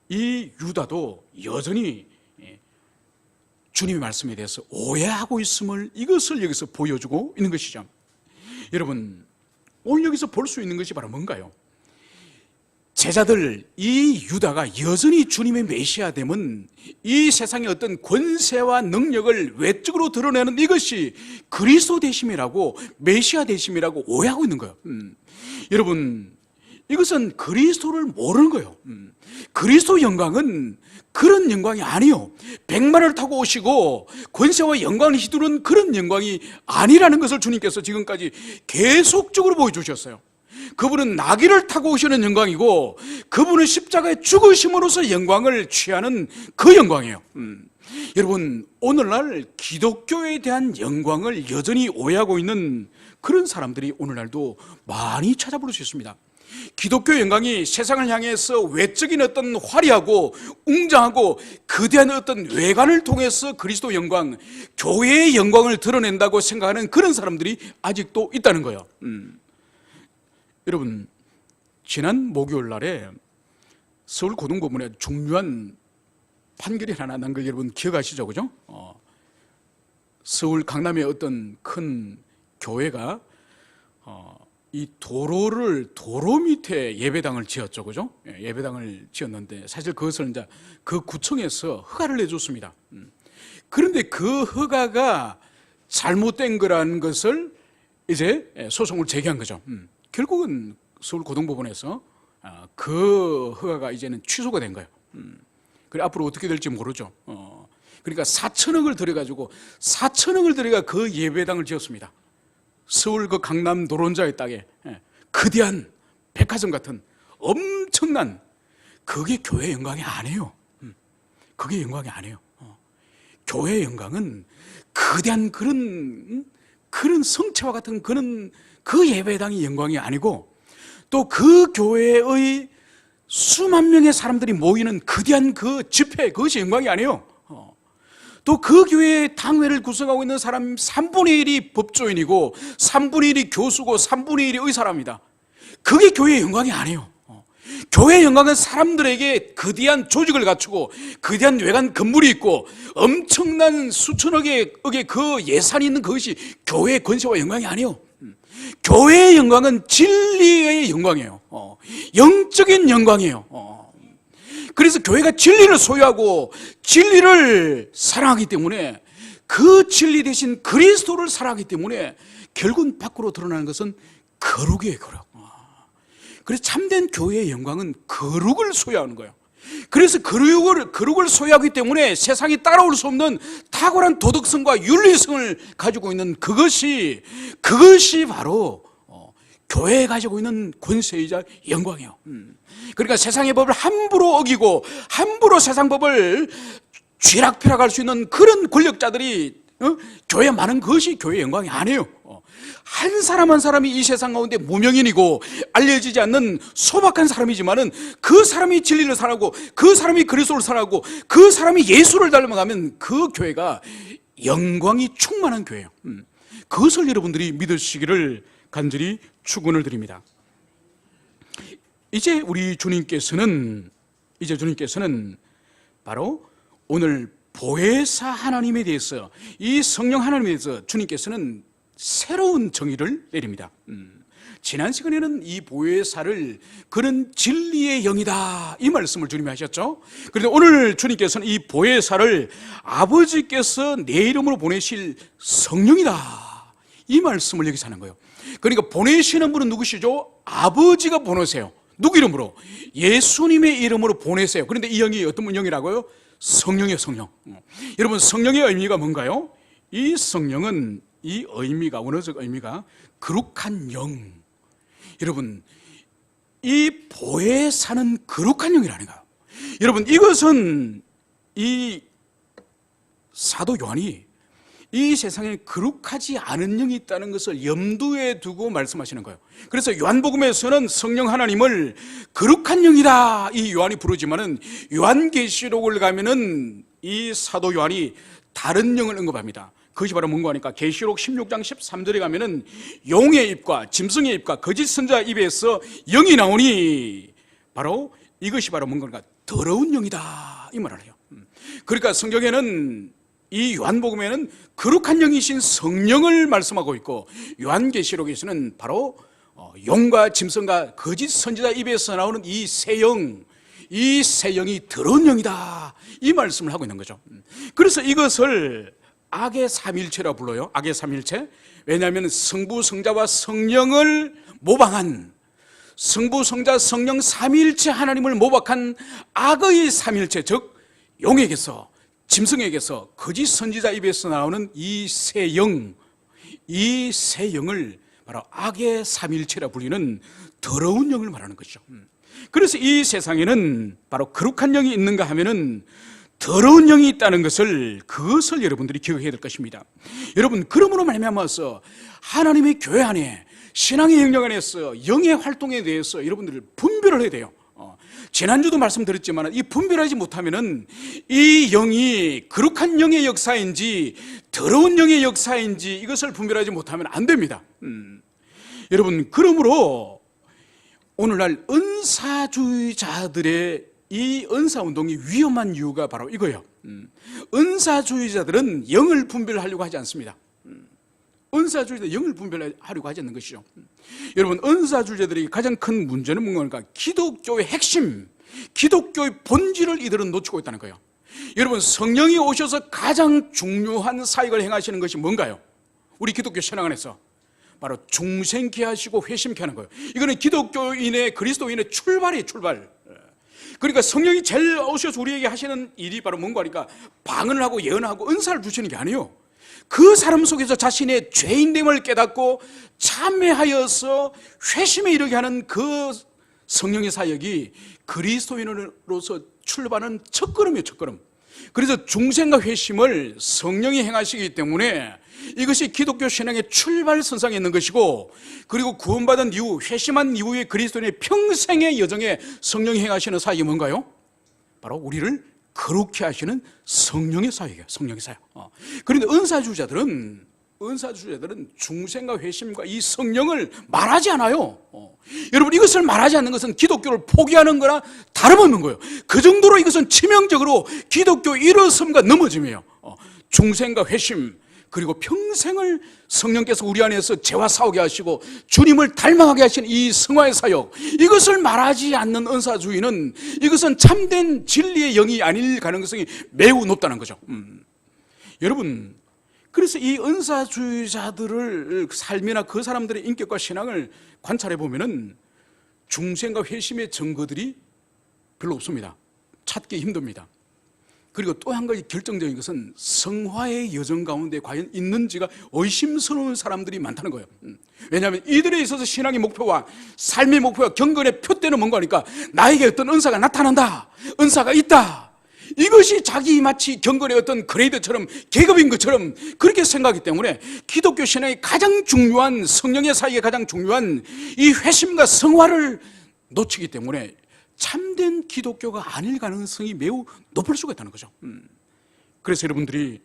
이 유다도 여전히 주님의 말씀에 대해서 오해하고 있음을, 이것을 여기서 보여주고 있는 것이죠. 여러분, 오늘 여기서 볼 수 있는 것이 바로 뭔가요? 제자들, 이 유다가 여전히 주님의 메시아됨은 이 세상의 어떤 권세와 능력을 외적으로 드러내는 이것이 그리스도 되심이라고, 메시아 되심이라고 오해하고 있는 거예요. 여러분, 이것은 그리스도를 모르는 거예요. 그리스도 영광은 그런 영광이 아니요, 백마를 타고 오시고 권세와 영광을 휘두른 그런 영광이 아니라는 것을 주님께서 지금까지 계속적으로 보여주셨어요. 그분은 나귀를 타고 오시는 영광이고 그분은 십자가에 죽으심으로써 영광을 취하는 그 영광이에요. 여러분, 오늘날 기독교에 대한 영광을 여전히 오해하고 있는 그런 사람들이 오늘날도 많이 찾아볼 수 있습니다. 기독교 영광이 세상을 향해서 외적인 어떤 화려하고 웅장하고 거대한 어떤 외관을 통해서 그리스도 영광, 교회의 영광을 드러낸다고 생각하는 그런 사람들이 아직도 있다는 거예요. 여러분, 지난 목요일 날에 서울고등법원에 중요한 판결이 하나 난 걸 여러분 기억하시죠? 그죠? 서울 강남의 어떤 큰 교회가 이 도로 밑에 예배당을 지었죠. 그죠? 예배당을 지었는데 사실 그것을 이제 그 구청에서 허가를 내줬습니다. 그런데 그 허가가 잘못된 거라는 것을 이제 소송을 제기한 거죠. 결국은 서울고등법원에서 그 허가가 이제는 취소가 된 거예요. 그래 앞으로 어떻게 될지 모르죠. 그러니까 4천억을 들여가 그 예배당을 지었습니다. 서울 그 강남 노른자의 땅에 거대한 백화점 같은 엄청난, 그게 교회의 영광이 아니에요. 그게 영광이 아니에요. 교회의 영광은 거대한 그런 성체와 같은 그 예배당이 영광이 아니고, 또 그 교회의 수만 명의 사람들이 모이는 거대한 그 집회, 그것이 영광이 아니에요. 또 그 교회의 당회를 구성하고 있는 사람 3분의 1이 법조인이고 3분의 1이 교수고 3분의 1이 의사랍니다. 그게 교회의 영광이 아니에요. 교회의 영광은 사람들에게 거대한 조직을 갖추고 거대한 외관 건물이 있고 엄청난 수천억의 그 예산이 있는 그것이 교회의 권세와 영광이 아니에요. 교회의 영광은 진리의 영광이에요. 영적인 영광이에요. 그래서 교회가 진리를 소유하고 진리를 사랑하기 때문에, 그 진리 대신 그리스도를 사랑하기 때문에 결국은 밖으로 드러나는 것은 거룩이에요. 거룩. 그래서 참된 교회의 영광은 거룩을 소유하는 거예요. 그래서 거룩을 소유하기 때문에 세상이 따라올 수 없는 탁월한 도덕성과 윤리성을 가지고 있는 그것이 바로 교회에 가지고 있는 권세이자 영광이에요. 그러니까 세상의 법을 함부로 어기고 함부로 세상 법을 쥐락펴락할 수 있는 그런 권력자들이 교회에 많은 것이 교회의 영광이 아니에요. 한 사람 한 사람이 이 세상 가운데 무명인이고 알려지지 않는 소박한 사람이지만은 그 사람이 진리를 사랑하고 그 사람이 그리스도를 사랑하고 그 사람이 예수를 닮아가면 그 교회가 영광이 충만한 교회예요. 그것을 여러분들이 믿으시기를 간절히 축원을 드립니다. 이제 주님께서는 바로 오늘 보혜사 하나님에 대해서, 이 성령 하나님에 대해서 주님께서는 새로운 정의를 내립니다. 지난 시간에는 이 보혜사를 그는 진리의 영이다 이 말씀을 주님이 하셨죠. 그런데 오늘 주님께서는 이 보혜사를 아버지께서 내 이름으로 보내실 성령이다 이 말씀을 여기서 하는 거예요. 그러니까 보내시는 분은 누구시죠? 아버지가 보내세요. 누구 이름으로? 예수님의 이름으로 보내세요. 그런데 이 영이 어떤 영이라고요? 성령이에요. 성령. 여러분, 성령의 의미가 뭔가요? 이 성령은 이 의미가, 원어적 의미가 거룩한 영. 여러분, 이 보혜사는 거룩한 영이라는 거예요. 여러분, 이것은 이 사도 요한이 이 세상에 거룩하지 않은 영이 있다는 것을 염두에 두고 말씀하시는 거예요. 그래서 요한복음에서는 성령 하나님을 거룩한 영이다 이 요한이 부르지만은 요한계시록을 가면은 이 사도 요한이 다른 영을 언급합니다. 그것이 바로 뭔가 하니까 계시록 16장 13절에 가면은 용의 입과 짐승의 입과 거짓 선자 입에서 영이 나오니 바로 이것이 바로 뭔가 하니까 더러운 영이다 이 말을 해요. 그러니까 성경에는 이 요한복음에는 거룩한 영이신 성령을 말씀하고 있고 요한계시록에서는 바로 용과 짐승과 거짓 선지자 입에서 나오는 이 새 영, 이 새 영이 더러운 영이다 이 말씀을 하고 있는 거죠. 그래서 이것을 악의 삼일체라고 불러요. 악의 삼일체. 왜냐하면 성부, 성자와 성령을 모방한, 성부, 성자, 성령 삼일체 하나님을 모방한 악의 삼일체, 즉 용에게서, 짐승에게서, 거짓 선지자 입에서 나오는 이 새 영, 이 새 영을 바로 악의 삼일체라 불리는 더러운 영을 말하는 것이죠. 그래서 이 세상에는 바로 거룩한 영이 있는가 하면은 더러운 영이 있다는 것을, 그것을 여러분들이 기억해야 될 것입니다. 여러분, 그러므로 말미암아서 하나님의 교회 안에, 신앙의 영역 안에서 영의 활동에 대해서 여러분들이 분별을 해야 돼요. 지난주도 말씀드렸지만 이 분별하지 못하면은 이 영이 거룩한 영의 역사인지 더러운 영의 역사인지 이것을 분별하지 못하면 안 됩니다. 여러분, 그러므로 오늘날 은사주의자들의 이 은사운동이 위험한 이유가 바로 이거예요. 은사주의자들은 영을 분별하려고 하지 않습니다. 은사주의자들은 영을 분별하려고 하지 않는 것이죠. 여러분, 은사주의자들이 가장 큰 문제는 뭔가 기독교의 핵심, 기독교의 본질을 이들은 놓치고 있다는 거예요. 여러분, 성령이 오셔서 가장 중요한 사역을 행하시는 것이 뭔가요? 우리 기독교 신앙 안에서 바로 중생케 하시고 회심케 하는 거예요. 이거는 기독교인의, 그리스도인의 출발이에요. 출발. 그러니까 성령이 제일 오셔서 우리에게 하시는 일이 바로 뭔가 하니까 방언을 하고 예언하고 은사를 주시는 게 아니에요. 그 사람 속에서 자신의 죄인됨을 깨닫고 참회하여서 회심에 이르게 하는 그 성령의 사역이 그리스도인으로서 출발하는 첫걸음이에요. 첫걸음. 그래서 중생과 회심을 성령이 행하시기 때문에 이것이 기독교 신앙의 출발선상에 있는 것이고, 그리고 구원받은 이후, 회심한 이후에 그리스도인의 평생의 여정에 성령이 행하시는 사역이 뭔가요? 바로 우리를 거룩히 하시는 성령의 사역이에요. 성령의 사역. 그런데 은사주의자들은 중생과 회심과 이 성령을 말하지 않아요. 여러분, 이것을 말하지 않는 것은 기독교를 포기하는 거나 다름없는 거예요. 그 정도로 이것은 치명적으로 기독교 일어섬과 넘어짐이에요. 중생과 회심, 그리고 평생을 성령께서 우리 안에서 죄와 싸우게 하시고 주님을 닮아가게 하시는 이 성화의 사역, 이것을 말하지 않는 은사주의는 이것은 참된 진리의 영이 아닐 가능성이 매우 높다는 거죠. 여러분, 그래서 이 은사주의자들을 삶이나 그 사람들의 인격과 신앙을 관찰해 보면은 중생과 회심의 증거들이 별로 없습니다. 찾기 힘듭니다. 그리고 또 한 가지 결정적인 것은 성화의 여정 가운데 과연 있는지가 의심스러운 사람들이 많다는 거예요. 왜냐하면 이들에 있어서 신앙의 목표와 삶의 목표와 경건의 표대는 뭔가 하니까 나에게 어떤 은사가 나타난다, 은사가 있다, 이것이 자기 마치 경건의 어떤 그레이드처럼 계급인 것처럼 그렇게 생각하기 때문에 기독교 신앙의 가장 중요한, 성령의 사역의 가장 중요한 이 회심과 성화를 놓치기 때문에 참된 기독교가 아닐 가능성이 매우 높을 수가 있다는 거죠. 그래서 여러분들이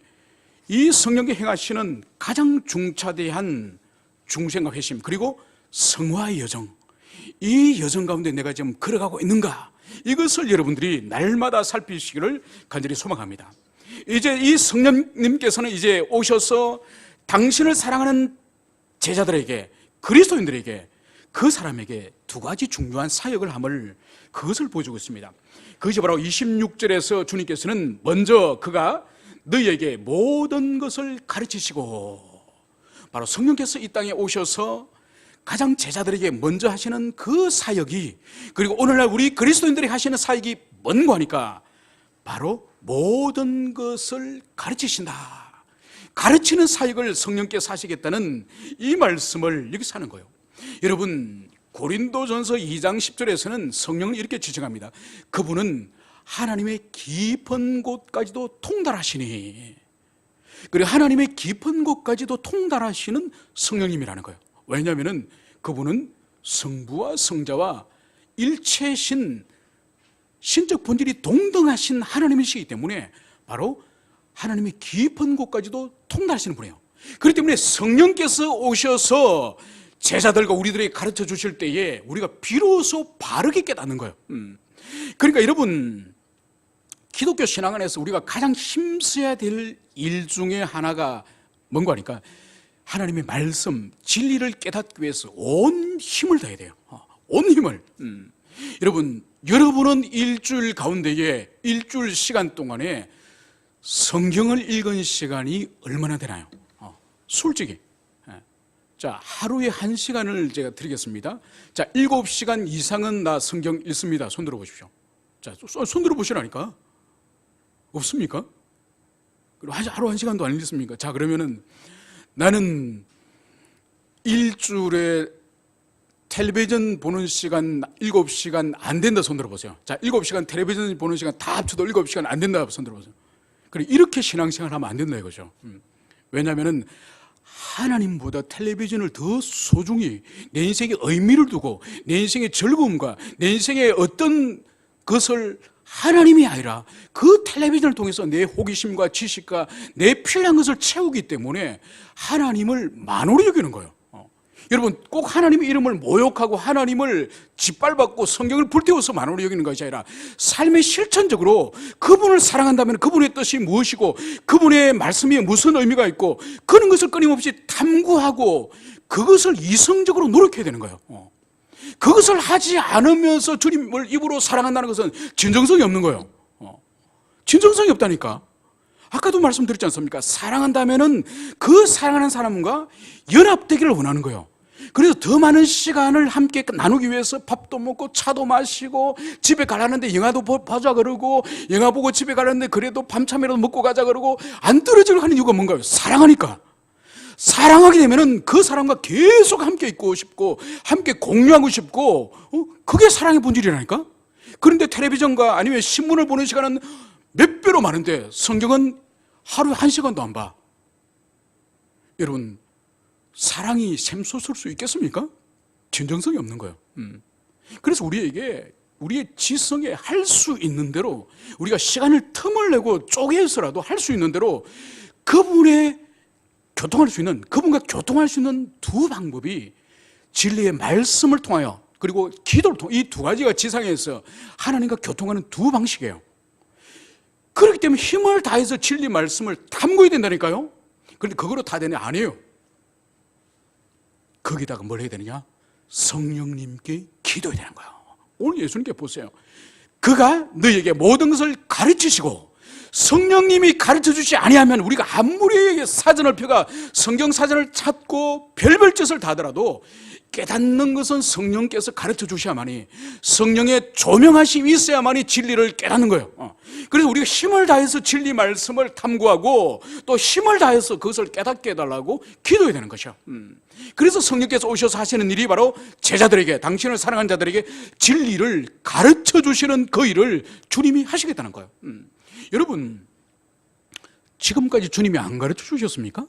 이 성령이 행하시는 가장 중차대한 중생과 회심, 그리고 성화의 여정, 이 여정 가운데 내가 지금 걸어가고 있는가, 이것을 여러분들이 날마다 살피시기를 간절히 소망합니다. 이제 이 성령님께서는 이제 오셔서 당신을 사랑하는 제자들에게, 그리스도인들에게 그 사람에게 두 가지 중요한 사역을 함을 그것을 보여주고 있습니다. 그것이 바로 26절에서 주님께서는 먼저 그가 너희에게 모든 것을 가르치시고, 바로 성령께서 이 땅에 오셔서 가장 제자들에게 먼저 하시는 그 사역이, 그리고 오늘날 우리 그리스도인들이 하시는 사역이 뭔가 하니까 바로 모든 것을 가르치신다. 가르치는 사역을 성령께서 하시겠다는 이 말씀을 여기서 하는 거예요. 여러분, 고린도전서 2장 10절에서는 성령을 이렇게 지칭합니다. 그분은 하나님의 깊은 곳까지도 통달하시니, 그리고 하나님의 깊은 곳까지도 통달하시는 성령님이라는 거예요. 왜냐하면 그분은 성부와 성자와 일체신, 신적 본질이 동등하신 하나님이시기 때문에 바로 하나님의 깊은 곳까지도 통달하시는 분이에요. 그렇기 때문에 성령께서 오셔서 제자들과 우리들에게 가르쳐 주실 때에 우리가 비로소 바르게 깨닫는 거예요. 그러니까 여러분, 기독교 신앙 안에서 우리가 가장 힘써야 될 일 중에 하나가 뭔가 하니까 하나님의 말씀, 진리를 깨닫기 위해서 온 힘을 다해야 돼요. 온 힘을. 여러분은 일주일 가운데에 일주일 시간 동안에 성경을 읽은 시간이 얼마나 되나요? 솔직히. 자, 하루에 1시간을 제가 드리겠습니다. 자, 7시간 이상은 나 성경 읽습니다. 손 들어 보십시오. 자, 손 들어 보시라니까. 없습니까? 그리고 하루 1시간도 안 읽습니까? 자, 그러면은 나는 일주일에 텔레비전 보는 시간 7시간 안 된다 손 들어보세요. 자, 7시간 텔레비전 보는 시간 다 합쳐도 7시간 안 된다 손 들어보세요. 그래, 이렇게 신앙생활 하면 안 된다 이거죠. 왜냐하면은 하나님보다 텔레비전을 더 소중히 내 인생에 의미를 두고 내 인생의 즐거움과 내 인생의 어떤 것을 하나님이 아니라 그 텔레비전을 통해서 내 호기심과 지식과 내 필요한 것을 채우기 때문에 하나님을 만홀히 여기는 거예요. 여러분, 꼭 하나님의 이름을 모욕하고 하나님을 짓밟았고 성경을 불태워서 만홀히 여기는 것이 아니라 삶의 실천적으로 그분을 사랑한다면 그분의 뜻이 무엇이고 그분의 말씀이 무슨 의미가 있고 그런 것을 끊임없이 탐구하고 그것을 이성적으로 노력해야 되는 거예요. 그것을 하지 않으면서 주님을 입으로 사랑한다는 것은 진정성이 없는 거예요. 진정성이 없다니까. 아까도 말씀드렸지 않습니까? 사랑한다면은 그 사랑하는 사람과 연합되기를 원하는 거예요. 그래서 더 많은 시간을 함께 나누기 위해서 밥도 먹고 차도 마시고 집에 가라는데 영화도 보자 그러고 영화 보고 집에 가라는데 그래도 밤참이라도 먹고 가자 그러고 안 떨어지려고 하는 이유가 뭔가요? 사랑하니까. 사랑하게 되면은 그 사람과 계속 함께 있고 싶고 함께 공유하고 싶고 그게 사랑의 본질이라니까. 그런데 텔레비전과 아니면 신문을 보는 시간은 몇 배로 많은데 성경은 하루에 1시간도 안 봐. 여러분, 사랑이 샘솟을 수 있겠습니까? 진정성이 없는 거예요. 그래서 우리에게 우리의 지성에 할 수 있는 대로 우리가 시간을 틈을 내고 쪼개서라도 할 수 있는 대로 그분과 교통할 수 있는 두 방법이 진리의 말씀을 통하여 그리고 기도를 통해 이 두 가지가 지상에서 하나님과 교통하는 두 방식이에요. 그렇기 때문에 힘을 다해서 진리 말씀을 탐구해야 된다니까요. 그런데 그거로 다 되냐? 아니에요. 거기다가 뭘 해야 되느냐? 성령님께 기도해야 되는 거예요. 오늘 예수님께 보세요. 그가 너희에게 모든 것을 가르치시고 성령님이 가르쳐주지 아니하면 우리가 아무리 사전을 펴가 성경 사전을 찾고 별별 짓을 다 하더라도 깨닫는 것은 성령께서 가르쳐 주셔야만이 성령의 조명하심이 있어야만이 진리를 깨닫는 거예요. 그래서 우리가 힘을 다해서 진리 말씀을 탐구하고 또 힘을 다해서 그것을 깨닫게 해달라고 기도해야 되는 것이요. 그래서 성령께서 오셔서 하시는 일이 바로 제자들에게, 당신을 사랑하는 자들에게 진리를 가르쳐 주시는 그 일을 주님이 하시겠다는 거예요. 여러분, 지금까지 주님이 안 가르쳐 주셨습니까?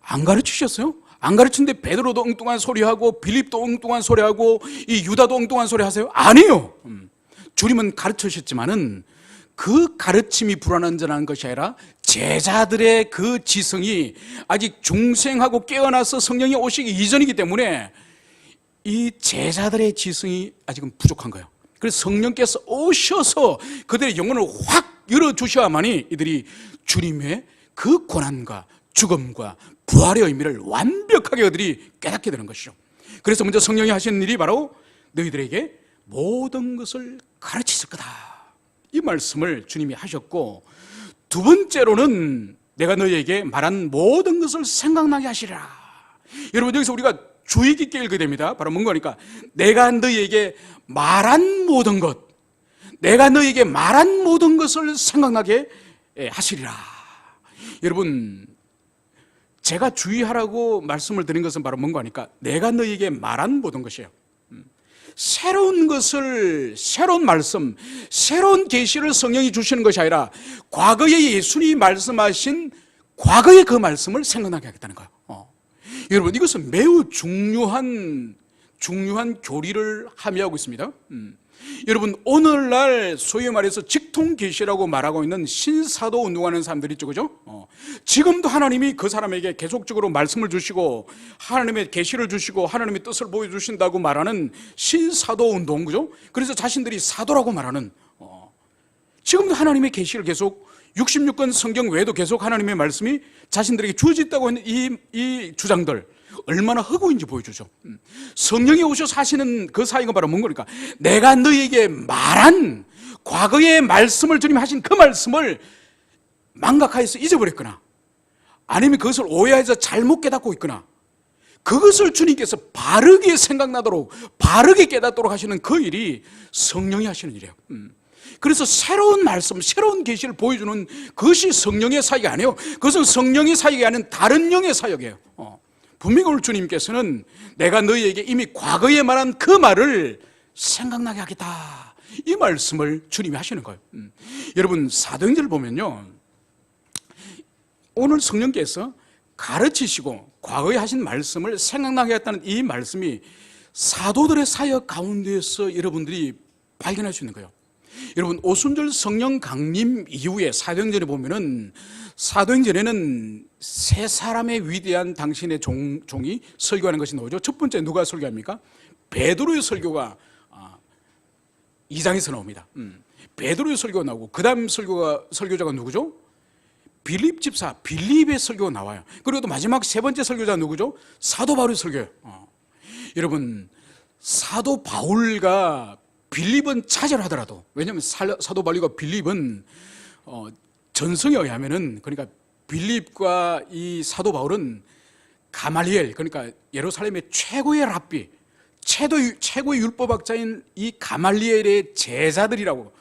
안 가르쳐 주셨어요? 안 가르치는데 베드로도 엉뚱한 소리하고 빌립도 엉뚱한 소리하고 이 유다도 엉뚱한 소리 하세요? 아니에요. 주님은 가르치셨지만은 그 가르침이 불완전한 것이 아니라 제자들의 그 지성이 아직 중생하고 깨어나서 성령이 오시기 이전이기 때문에 이 제자들의 지성이 아직은 부족한 거예요. 그래서 성령께서 오셔서 그들의 영혼을 확 열어주셔야만이 이들이 주님의 그 고난과 죽음과 부활의 의미를 완벽하게 그들이 깨닫게 되는 것이죠. 그래서 먼저 성령이 하시는 일이 바로 너희들에게 모든 것을 가르치실 거다, 이 말씀을 주님이 하셨고, 두 번째로는 내가 너희에게 말한 모든 것을 생각나게 하시리라. 여러분, 여기서 우리가 주의 깊게 읽어야 됩니다. 바로 뭔가니까 내가 너희에게 말한 모든 것, 내가 너희에게 말한 모든 것을 생각나게 하시리라. 여러분, 제가 주의하라고 말씀을 드린 것은 바로 뭔가 하니까 내가 너희에게 말한 모든 것이에요. 새로운 것을, 새로운 말씀, 새로운 계시를 성령이 주시는 것이 아니라 과거에 예수님이 말씀하신 과거의 그 말씀을 생각나게 하겠다는 거예요. 여러분, 이것은 매우 중요한 교리를 함의하고 있습니다. 여러분, 오늘날 소위 말해서 직통계시라고 말하고 있는 신사도 운동하는 사람들이 있죠, 그죠? 지금도 하나님이 그 사람에게 계속적으로 말씀을 주시고 하나님의 계시를 주시고 하나님의 뜻을 보여주신다고 말하는 신사도 운동, 그죠? 그래서 자신들이 사도라고 말하는, 지금도 하나님의 계시를 계속 66권 성경 외에도 계속 하나님의 말씀이 자신들에게 주어졌다고 하는 이 주장들, 얼마나 허구인지 보여주죠. 성령이 오셔서 하시는 그 사이가 바로 뭔가, 내가 너희에게 말한 과거의 말씀을 주님이 하신 그 말씀을 망각하여서 잊어버렸거나 아니면 그것을 오해해서 잘못 깨닫고 있거나 그것을 주님께서 바르게 생각나도록 바르게 깨닫도록 하시는 그 일이 성령이 하시는 일이에요. 그래서 새로운 말씀, 새로운 계시를 보여주는 그것이 성령의 사역이 아니에요. 그것은 성령의 사역이 아닌 다른 영의 사역이에요. 분명히 오늘 주님께서는 내가 너희에게 이미 과거에 말한 그 말을 생각나게 하겠다, 이 말씀을 주님이 하시는 거예요. 여러분, 사도행전을 보면요, 오늘 성령께서 가르치시고 과거에 하신 말씀을 생각나게 했다는 이 말씀이 사도들의 사역 가운데서 여러분들이 발견할 수 있는 거예요. 여러분, 오순절 성령 강림 이후에 사도행전에 보면은, 사도행전에는 세 사람의 위대한 당신의 종이 설교하는 것이 나오죠. 첫 번째 누가 설교합니까? 베드로의 설교가 2장에서 나옵니다. 베드로의 설교가 나오고, 그 다음 설교자가 누구죠? 빌립 집사 빌립의 설교가 나와요. 그리고 또 마지막 세 번째 설교자 누구죠? 사도 바울의 설교예요. 여러분, 사도 바울과 빌립은 차별하더라도, 왜냐하면 사도 바울과 빌립은 전성에 의하면은, 그러니까 빌립과 이 사도 바울은 가말리엘, 그러니까 예루살렘의 최고의 랍비, 최고의 율법학자인 이 가말리엘의 제자들이라고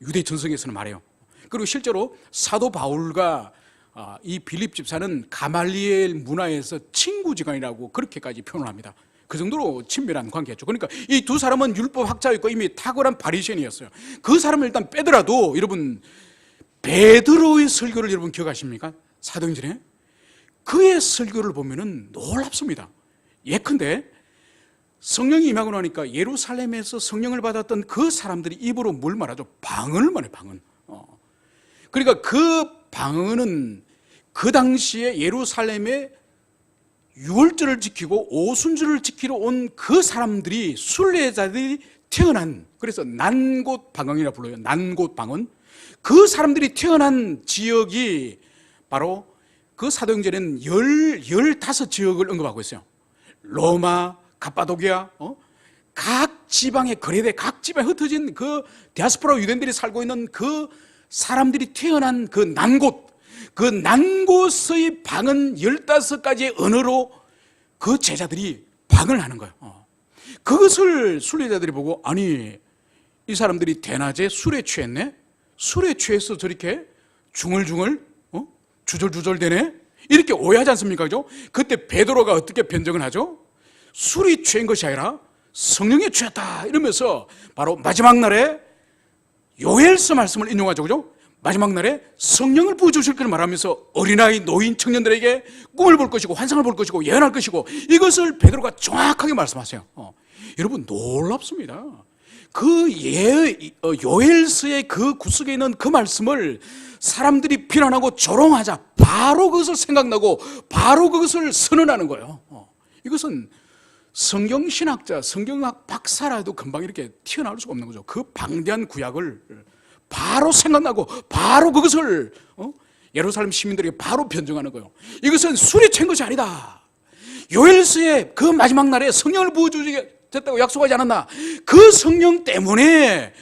유대 전성에서는 말해요. 그리고 실제로 사도 바울과 이 빌립 집사는 가말리엘 문화에서 친구지간이라고 그렇게까지 표현을 합니다. 그 정도로 친밀한 관계였죠. 그러니까 이 두 사람은 율법학자였고 이미 탁월한 바리새인이었어요. 그 사람을 일단 빼더라도, 여러분, 베드로의 설교를 여러분 기억하십니까? 사도행전에 그의 설교를 보면은 놀랍습니다. 예컨대 성령이 임하고 나니까 예루살렘에서 성령을 받았던 그 사람들이 입으로 뭘 말하죠? 방언을 말해, 방언. 그러니까 그 방언은 그 당시에 예루살렘에 유월절을 지키고 오순절을 지키러 온 그 사람들이, 순례자들이 태어난, 그래서 난곳 방언이라 불러요. 난곳 방언. 그 사람들이 태어난 지역이 바로 그 사도행전에는 15지역을 언급하고 있어요. 로마, 가파도기아, 각 지방의 거래대, 각 지방에 흩어진 그 디아스포라 유대인들이 살고 있는 그 사람들이 태어난 그 난곳, 그 난곳의 방언 15가지의 언어로 그 제자들이 방언을 하는 거예요. 그것을 순례자들이 보고, 아니, 이 사람들이 대낮에 술에 취했네? 술에 취해서 저렇게 중얼중얼 주절주절 되네? 이렇게 오해하지 않습니까? 그죠? 그때 베드로가 어떻게 변정을 하죠? 술이 취한 것이 아니라 성령에 취했다 이러면서 바로 마지막 날에 요엘서 말씀을 인용하죠. 그죠? 마지막 날에 성령을 부어주실 것을 말하면서 어린아이, 노인, 청년들에게 꿈을 볼 것이고 환상을 볼 것이고 예언할 것이고, 이것을 베드로가 정확하게 말씀하세요. 여러분, 놀랍습니다. 그 요엘서의 그 구석에 있는 그 말씀을 사람들이 비난하고 조롱하자 바로 그것을 생각나고 바로 그것을 선언하는 거예요. 이것은 성경신학자, 성경학 박사라도 금방 이렇게 튀어나올 수가 없는 거죠. 그 방대한 구약을 바로 생각나고 바로 그것을 예루살렘 시민들에게 바로 변증하는 거예요. 이것은 술에 취한 것이 아니다. 요엘서에 그 마지막 날에 성령을 부어주겠다고 약속하지 않았나? 그 성령 때문에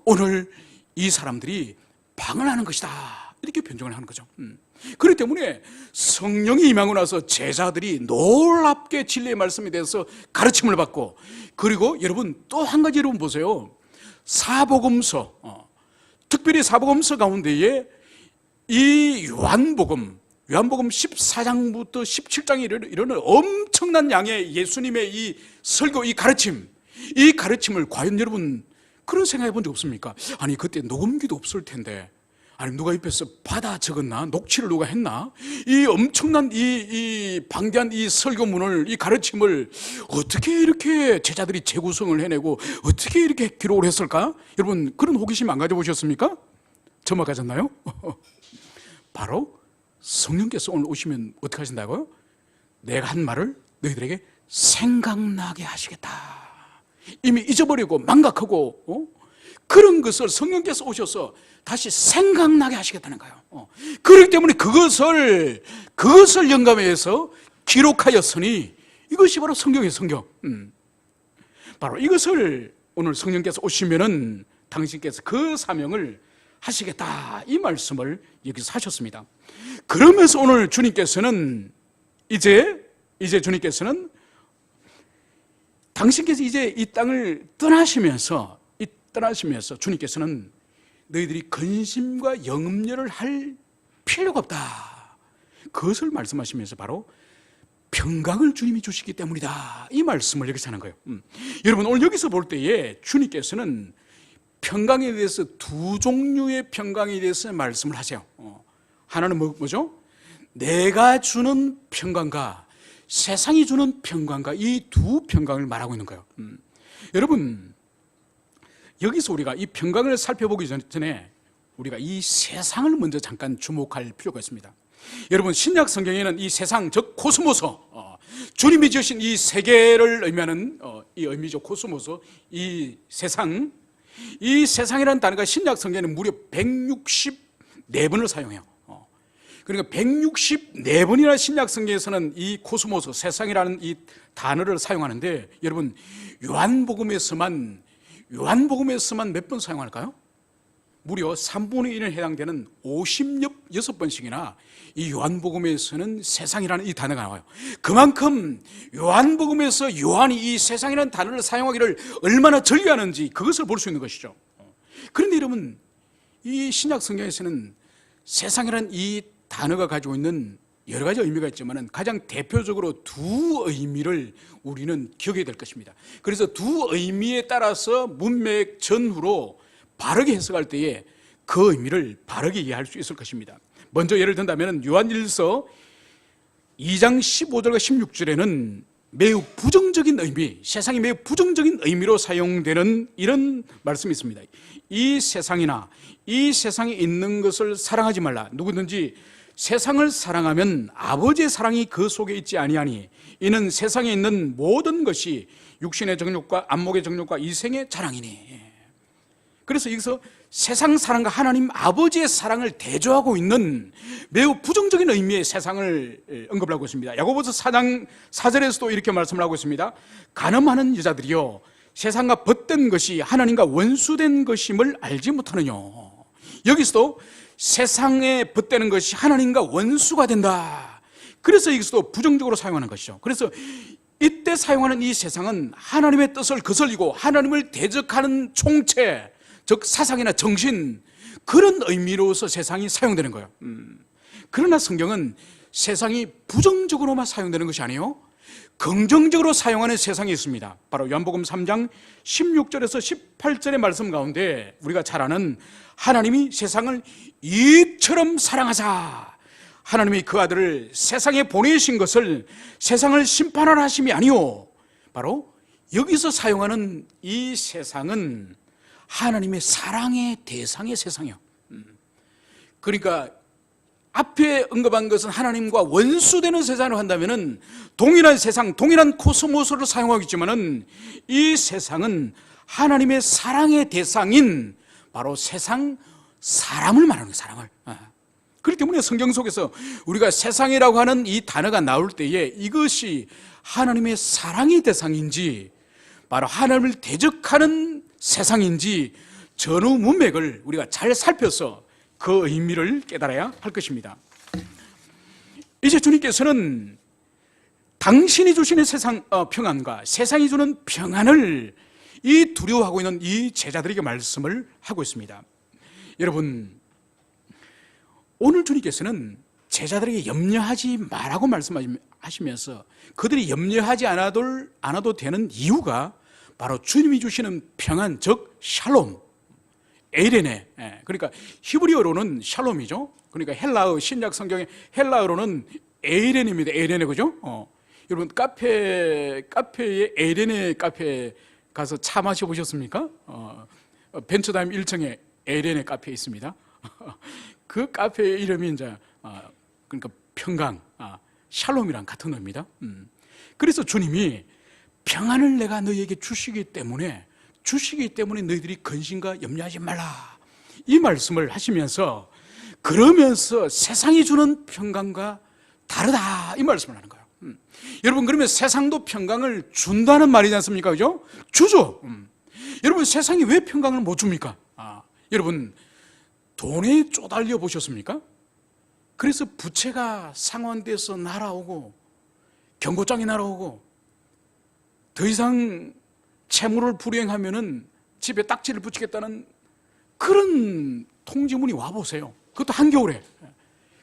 오늘 이 사람들이 방언하는 것이다, 이렇게 변증을 하는 거죠. 그렇기 때문에 성령이 임하고 나서 제자들이 놀랍게 진리의 말씀에 대해서 가르침을 받고, 그리고 여러분 또 한 가지 여러분 보세요. 사복음서, 특별히 사복음서 가운데에 이 요한복음 14장부터 17장에 이르는 엄청난 양의 예수님의 이 설교, 이 가르침을 과연 여러분 그런 생각해 본 적 없습니까? 아니 그때 녹음기도 없을 텐데, 아니 누가 옆에서 받아 적었나? 녹취를 누가 했나? 이 엄청난 이 방대한 이 설교문을, 이 가르침을 어떻게 이렇게 제자들이 재구성을 해내고 어떻게 이렇게 기록을 했을까? 여러분 그런 호기심 안 가져보셨습니까? 저만 가졌나요? 바로 성령께서 오늘 오시면 어떻게 하신다고요? 내가 한 말을 너희들에게 생각나게 하시겠다. 이미 잊어버리고 망각하고 그런 것을 성령께서 오셔서 다시 생각나게 하시겠다는 거예요. 그렇기 때문에 그것을 영감해서 기록하였으니 이것이 바로 성경이에요. 성경. 바로 이것을 오늘 성령께서 오시면은 당신께서 그 사명을 하시겠다, 이 말씀을 여기서 하셨습니다. 그러면서 오늘 주님께서는 이제 주님께서는 당신께서 이제 이 땅을 떠나시면서 주님께서는 너희들이 근심과 염려를 할 필요가 없다, 그것을 말씀하시면서 바로 평강을 주님이 주시기 때문이다, 이 말씀을 여기서 하는 거예요. 여러분 오늘 여기서 볼 때에 주님께서는 평강에 대해서 두 종류의 평강에 대해서 말씀을 하세요. 하나는 뭐죠? 내가 주는 평강과 세상이 주는 평강과 이 두 평강을 말하고 있는 거예요. 여러분 여기서 우리가 이 평강을 살펴보기 전에 우리가 이 세상을 먼저 잠깐 주목할 필요가 있습니다. 여러분 신약 성경에는 이 세상, 즉 코스모스, 주님이 지으신 이 세계를 의미하는 이 의미죠. 코스모스, 이 세상이라는 단어가 신약 성경에는 무려 164번을 사용해요. 그러니까 164번이나 신약 성경에서는 이 코스모스, 세상이라는 이 단어를 사용하는데, 여러분 요한복음에서만 몇 번 사용할까요? 무려 3분의 1에 해당되는 56번씩이나 이 요한복음에서는 세상이라는 이 단어가 나와요. 그만큼 요한복음에서 요한이 이 세상이라는 단어를 사용하기를 얼마나 즐겨하는지 그것을 볼 수 있는 것이죠. 그런데 여러분 이 신약 성경에서는 세상이라는 이 단어가 가지고 있는 여러 가지 의미가 있지만 가장 대표적으로 두 의미를 우리는 기억해야 될 것입니다. 그래서 두 의미에 따라서 문맥 전후로 바르게 해석할 때에 그 의미를 바르게 이해할 수 있을 것입니다. 먼저 예를 든다면 요한일서 2장 15절과 16절에는 매우 부정적인 의미, 세상이 매우 부정적인 의미로 사용되는 이런 말씀이 있습니다. 이 세상이나 이 세상에 있는 것을 사랑하지 말라. 누구든지 세상을 사랑하면 아버지의 사랑이 그 속에 있지 아니하니 이는 세상에 있는 모든 것이 육신의 정욕과 안목의 정욕과 이생의 자랑이니. 그래서 여기서 세상 사랑과 하나님 아버지의 사랑을 대조하고 있는 매우 부정적인 의미의 세상을 언급을 하고 있습니다. 야고보서 4장 4절에서도 이렇게 말씀을 하고 있습니다. 간음하는 여자들이여 세상과 벗된 것이 하나님과 원수된 것임을 알지 못하느냐. 여기서도 세상에 벗되는 것이 하나님과 원수가 된다. 그래서 여기서도 부정적으로 사용하는 것이죠. 그래서 이때 사용하는 이 세상은 하나님의 뜻을 거슬리고 하나님을 대적하는 총체, 즉 사상이나 정신, 그런 의미로서 세상이 사용되는 거예요. 그러나 성경은 세상이 부정적으로만 사용되는 것이 아니에요. 긍정적으로 사용하는 세상이 있습니다. 바로 요한복음 3장 16절에서 18절의 말씀 가운데 우리가 잘 아는 하나님이 세상을 이처럼 사랑하사 하나님이 그 아들을 세상에 보내신 것을 세상을 심판하라 하심이 아니오. 바로 여기서 사용하는 이 세상은 하나님의 사랑의 대상의 세상이요. 그러니까 앞에 언급한 것은 하나님과 원수되는 세상을 한다면은 동일한 세상, 동일한 코스모스를 사용하겠지만은 이 세상은 하나님의 사랑의 대상인 바로 세상 사람을 말하는 거예요. 사람을. 그렇기 때문에 성경 속에서 우리가 세상이라고 하는 이 단어가 나올 때에 이것이 하나님의 사랑의 대상인지 바로 하나님을 대적하는 세상인지 전후 문맥을 우리가 잘 살펴서 그 의미를 깨달아야 할 것입니다. 이제 주님께서는 당신이 주시는 세상 평안과 세상이 주는 평안을 이 두려워하고 있는 이 제자들에게 말씀을 하고 있습니다. 여러분, 오늘 주님께서는 제자들에게 염려하지 말라고 말씀하시면서 그들이 염려하지 않아도 되는 이유가 바로 주님이 주시는 평안, 즉 샬롬, 에이레네. 그러니까 히브리어로는 샬롬이죠. 그러니까 헬라어, 신약 성경의 헬라어로는 에이렌입니다. 에이레네, 그죠? 여러분, 카페에 에이레네 카페 가서 차 마셔보셨습니까? 벤처다임 1층에 에이레네 카페에 있습니다. 그 카페의 이름이 이제 그러니까 평강, 샬롬이랑 같은 의미입니다. 그래서 주님이 평안을 내가 너희에게 주시기 때문에 너희들이 근심과 염려하지 말라, 이 말씀을 하시면서 그러면서 세상이 주는 평강과 다르다, 이 말씀을 하는 거예요. 여러분, 그러면 세상도 평강을 준다는 말이지 않습니까? 그죠? 주죠. 여러분, 세상이 왜 평강을 못 줍니까? 여러분, 돈에 쪼달려 보셨습니까? 그래서 부채가 상환돼서 날아오고 경고장이 날아오고 더 이상 채무를 불이행하면은 집에 딱지를 붙이겠다는 그런 통지문이 와보세요. 그것도 한겨울에.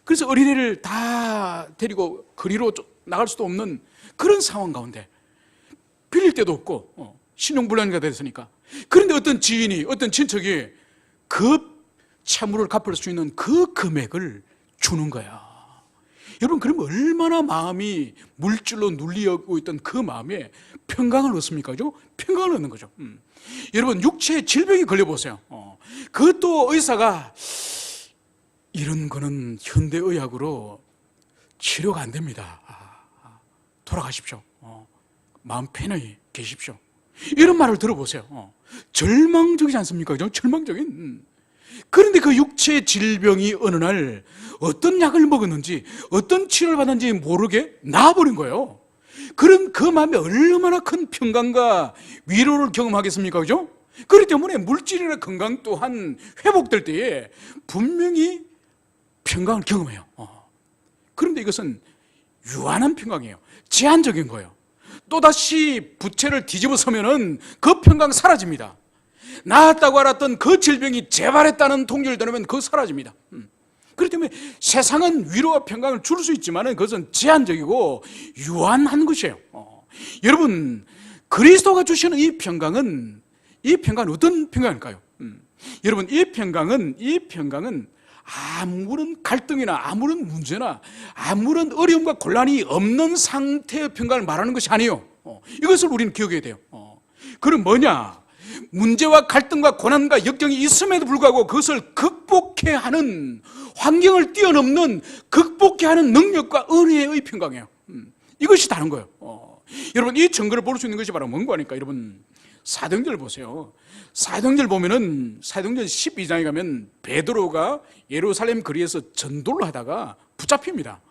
그래서 어린애를 다 데리고 거리로 나갈 수도 없는 그런 상황 가운데 빌릴 데도 없고 신용불량자가 됐으니까. 그런데 어떤 지인이, 어떤 친척이 그 채무를 갚을 수 있는 그 금액을 주는 거야. 여러분, 그러면 얼마나 마음이 물질로 눌리고 있던 그 마음에 평강을 얻습니까? 그죠? 평강을 얻는 거죠. 여러분, 육체의 질병이 걸려보세요. 그것도 의사가 이런 거는 현대의학으로 치료가 안 됩니다. 돌아가십시오. 마음 편히 계십시오. 이런 말을 들어보세요. 절망적이지 않습니까? 그죠? 절망적인. 그런데 그 육체의 질병이 어느 날 어떤 약을 먹었는지 어떤 치료를 받았는지 모르게 나아버린 거예요. 그럼 그 마음에 얼마나 큰 평강과 위로를 경험하겠습니까? 그죠? 그렇기 때문에 물질이나 건강 또한 회복될 때에 분명히 평강을 경험해요. 그런데 이것은 유한한 평강이에요. 제한적인 거예요. 또다시 부채를 뒤집어 서면은 그 평강 사라집니다. 나았다고 알았던 그 질병이 재발했다는 통지를 들으면 그거 사라집니다. 그렇기 때문에 세상은 위로와 평강을 줄 수 있지만 그것은 제한적이고 유한한 것이에요. 여러분, 그리스도가 주시는 이 평강은 어떤 평강일까요? 여러분, 이 평강은 아무런 갈등이나 아무런 문제나 아무런 어려움과 곤란이 없는 상태의 평강을 말하는 것이 아니에요. 이것을 우리는 기억해야 돼요. 그럼 뭐냐? 문제와 갈등과 고난과 역경이 있음에도 불구하고 그것을 극복해야 하는, 환경을 뛰어넘는 극복해야 하는 능력과 은혜의 평강이에요. 이것이 다른 거예요. 여러분, 이 증거를 볼 수 있는 것이 바로 뭔가 하니까 여러분, 사도행전을 보세요. 사도행전을 보면은 사도행전 12장에 가면 베드로가 예루살렘 거리에서 전도를 하다가 붙잡힙니다.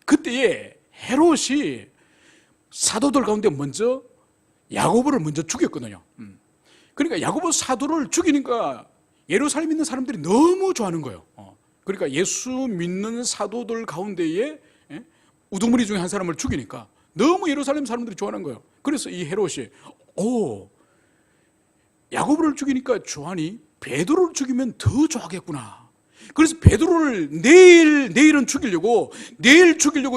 그때에 헤롯이 사도들 가운데 먼저 야고보를 먼저 죽였거든요. 그러니까 야고보 사도를 죽이니까 예루살렘에 있는 사람들이 너무 좋아하는 거예요. 그러니까 예수 믿는 사도들 가운데에 우두머리 중에 한 사람을 죽이니까 너무 예루살렘 사람들이 좋아하는 거예요. 그래서 이 헤롯이 야고보를 죽이니까 좋아하니 베드로를 죽이면 더 좋아하겠구나. 그래서 베드로를 내일 죽이려고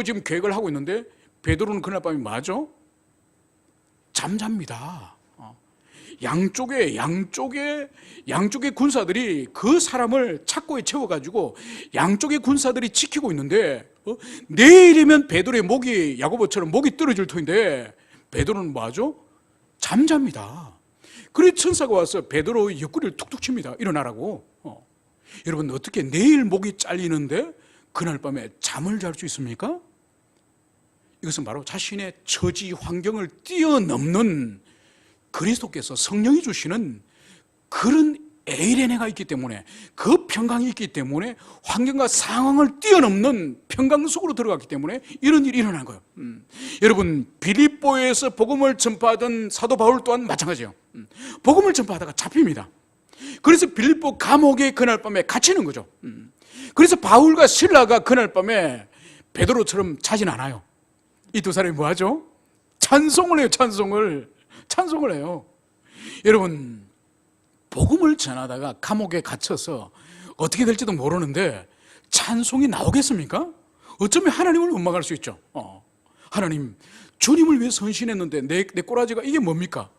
지금 계획을 하고 있는데 베드로는 그날 밤에 맞아? 잠잡니다. 양쪽에 군사들이 그 사람을 착고에 채워가지고 양쪽의 군사들이 지키고 있는데 내일이면 베드로의 목이 야고보처럼 목이 떨어질 터인데 베드로는 뭐하죠? 잠잡니다. 그래 천사가 와서 베드로의 옆구리를 툭툭 칩니다. 일어나라고. 여러분, 어떻게 내일 목이 잘리는데 그날 밤에 잠을 잘 수 있습니까? 이것은 바로 자신의 처지 환경을 뛰어넘는 그리스도께서 성령이 주시는 그런 에이레네가 있기 때문에, 그 평강이 있기 때문에 환경과 상황을 뛰어넘는 평강 속으로 들어갔기 때문에 이런 일이 일어난 거예요. 여러분, 빌립보에서 복음을 전파하던 사도 바울 또한 마찬가지예요. 복음을 전파하다가 잡힙니다. 그래서 빌립보 감옥에 그날 밤에 갇히는 거죠. 그래서 바울과 실라가 그날 밤에 베드로처럼 자진 않아요. 이 두 사람이 뭐 하죠? 찬송을 해요. 찬송을 해요. 여러분, 복음을 전하다가 감옥에 갇혀서 어떻게 될지도 모르는데 찬송이 나오겠습니까? 어쩌면 하나님을 원망할 수 있죠. 하나님, 주님을 위해 헌신했는데 내 꼬라지가 이게 뭡니까?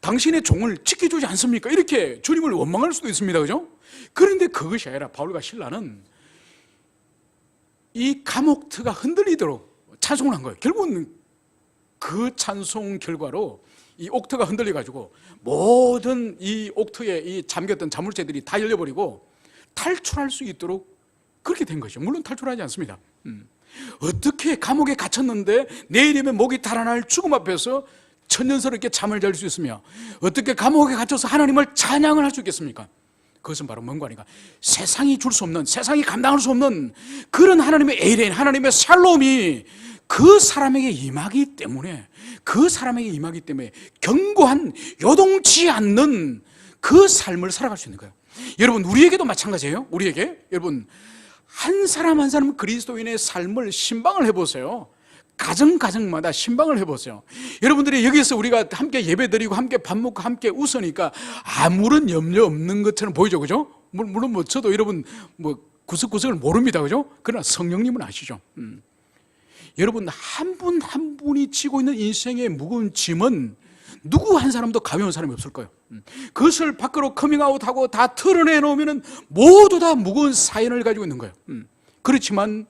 당신의 종을 지켜주지 않습니까? 이렇게 주님을 원망할 수도 있습니다. 그죠? 그런데 그것이 아니라 바울과 실라는 이 감옥트가 흔들리도록 찬송을 한 거예요. 결국은 그 찬송 결과로 이 옥트가 흔들려가지고 모든 이 옥트에 이 잠겼던 자물쇠들이 다 열려버리고 탈출할 수 있도록 그렇게 된 거죠. 물론 탈출하지 않습니다. 어떻게 감옥에 갇혔는데 내일이면 목이 달아날 죽음 앞에서 천년스럽게 잠을 잘 수 있으며 어떻게 감옥에 갇혀서 하나님을 찬양을 할 수 있겠습니까? 그것은 바로 뭔가 하니까 세상이 줄 수 없는, 세상이 감당할 수 없는 그런 하나님의 에이렌, 하나님의 샬롬이 그 사람에게 임하기 때문에, 견고한, 요동치 않는 그 삶을 살아갈 수 있는 거예요. 여러분, 우리에게도 마찬가지예요. 여러분, 한 사람 한 사람 그리스도인의 삶을 신방을 해보세요. 가정마다 신방을 해보세요. 여러분들이 여기서 우리가 함께 예배드리고 함께 밥 먹고 함께 웃으니까 아무런 염려 없는 것처럼 보이죠. 그죠? 물론 저도 여러분 구석구석을 모릅니다. 그죠? 그러나 성령님은 아시죠. 여러분, 한 분 한 분이 지고 있는 인생의 무거운 짐은 누구 한 사람도 가벼운 사람이 없을 거예요. 그것을 밖으로 커밍아웃하고 다 털어내 놓으면 모두 다 무거운 사연을 가지고 있는 거예요. 그렇지만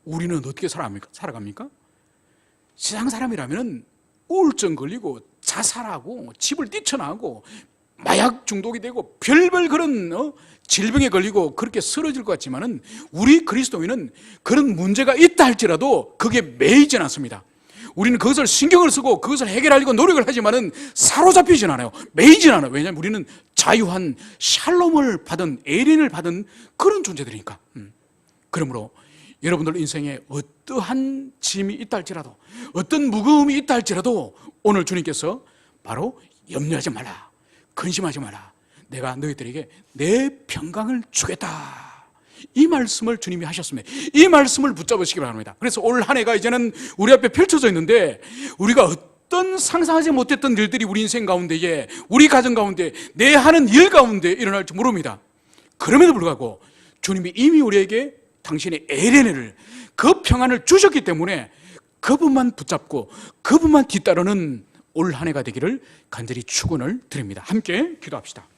우리는 어떻게 살아갑니까? 세상 사람이라면 우울증 걸리고 자살하고 집을 뛰쳐나가고 마약 중독이 되고 별별 그런 질병에 걸리고 그렇게 쓰러질 것 같지만은 우리 그리스도인은 그런 문제가 있다 할지라도 그게 매이진 않습니다. 우리는 그것을 신경을 쓰고 그것을 해결하려고 노력을 하지만은 사로잡히진 않아요. 매이진 않아요. 왜냐하면 우리는 자유한 샬롬을 받은, 에이린을 받은 그런 존재들이니까. 그러므로 여러분들 인생에 어떠한 짐이 있다 할지라도, 어떤 무거움이 있다 할지라도 오늘 주님께서 바로 염려하지 말라, 근심하지 마라, 내가 너희들에게 내 평강을 주겠다, 이 말씀을 주님이 하셨습니다. 이 말씀을 붙잡으시기 바랍니다. 그래서 올 한 해가 이제는 우리 앞에 펼쳐져 있는데 우리가 어떤 상상하지 못했던 일들이 우리 인생 가운데에, 우리 가정 가운데, 내 하는 일 가운데 일어날지 모릅니다. 그럼에도 불구하고 주님이 이미 우리에게 당신의 에레네를, 그 평안을 주셨기 때문에 그분만 붙잡고 그분만 뒤따르는 올 한 해가 되기를 간절히 축원을 드립니다. 함께 기도합시다.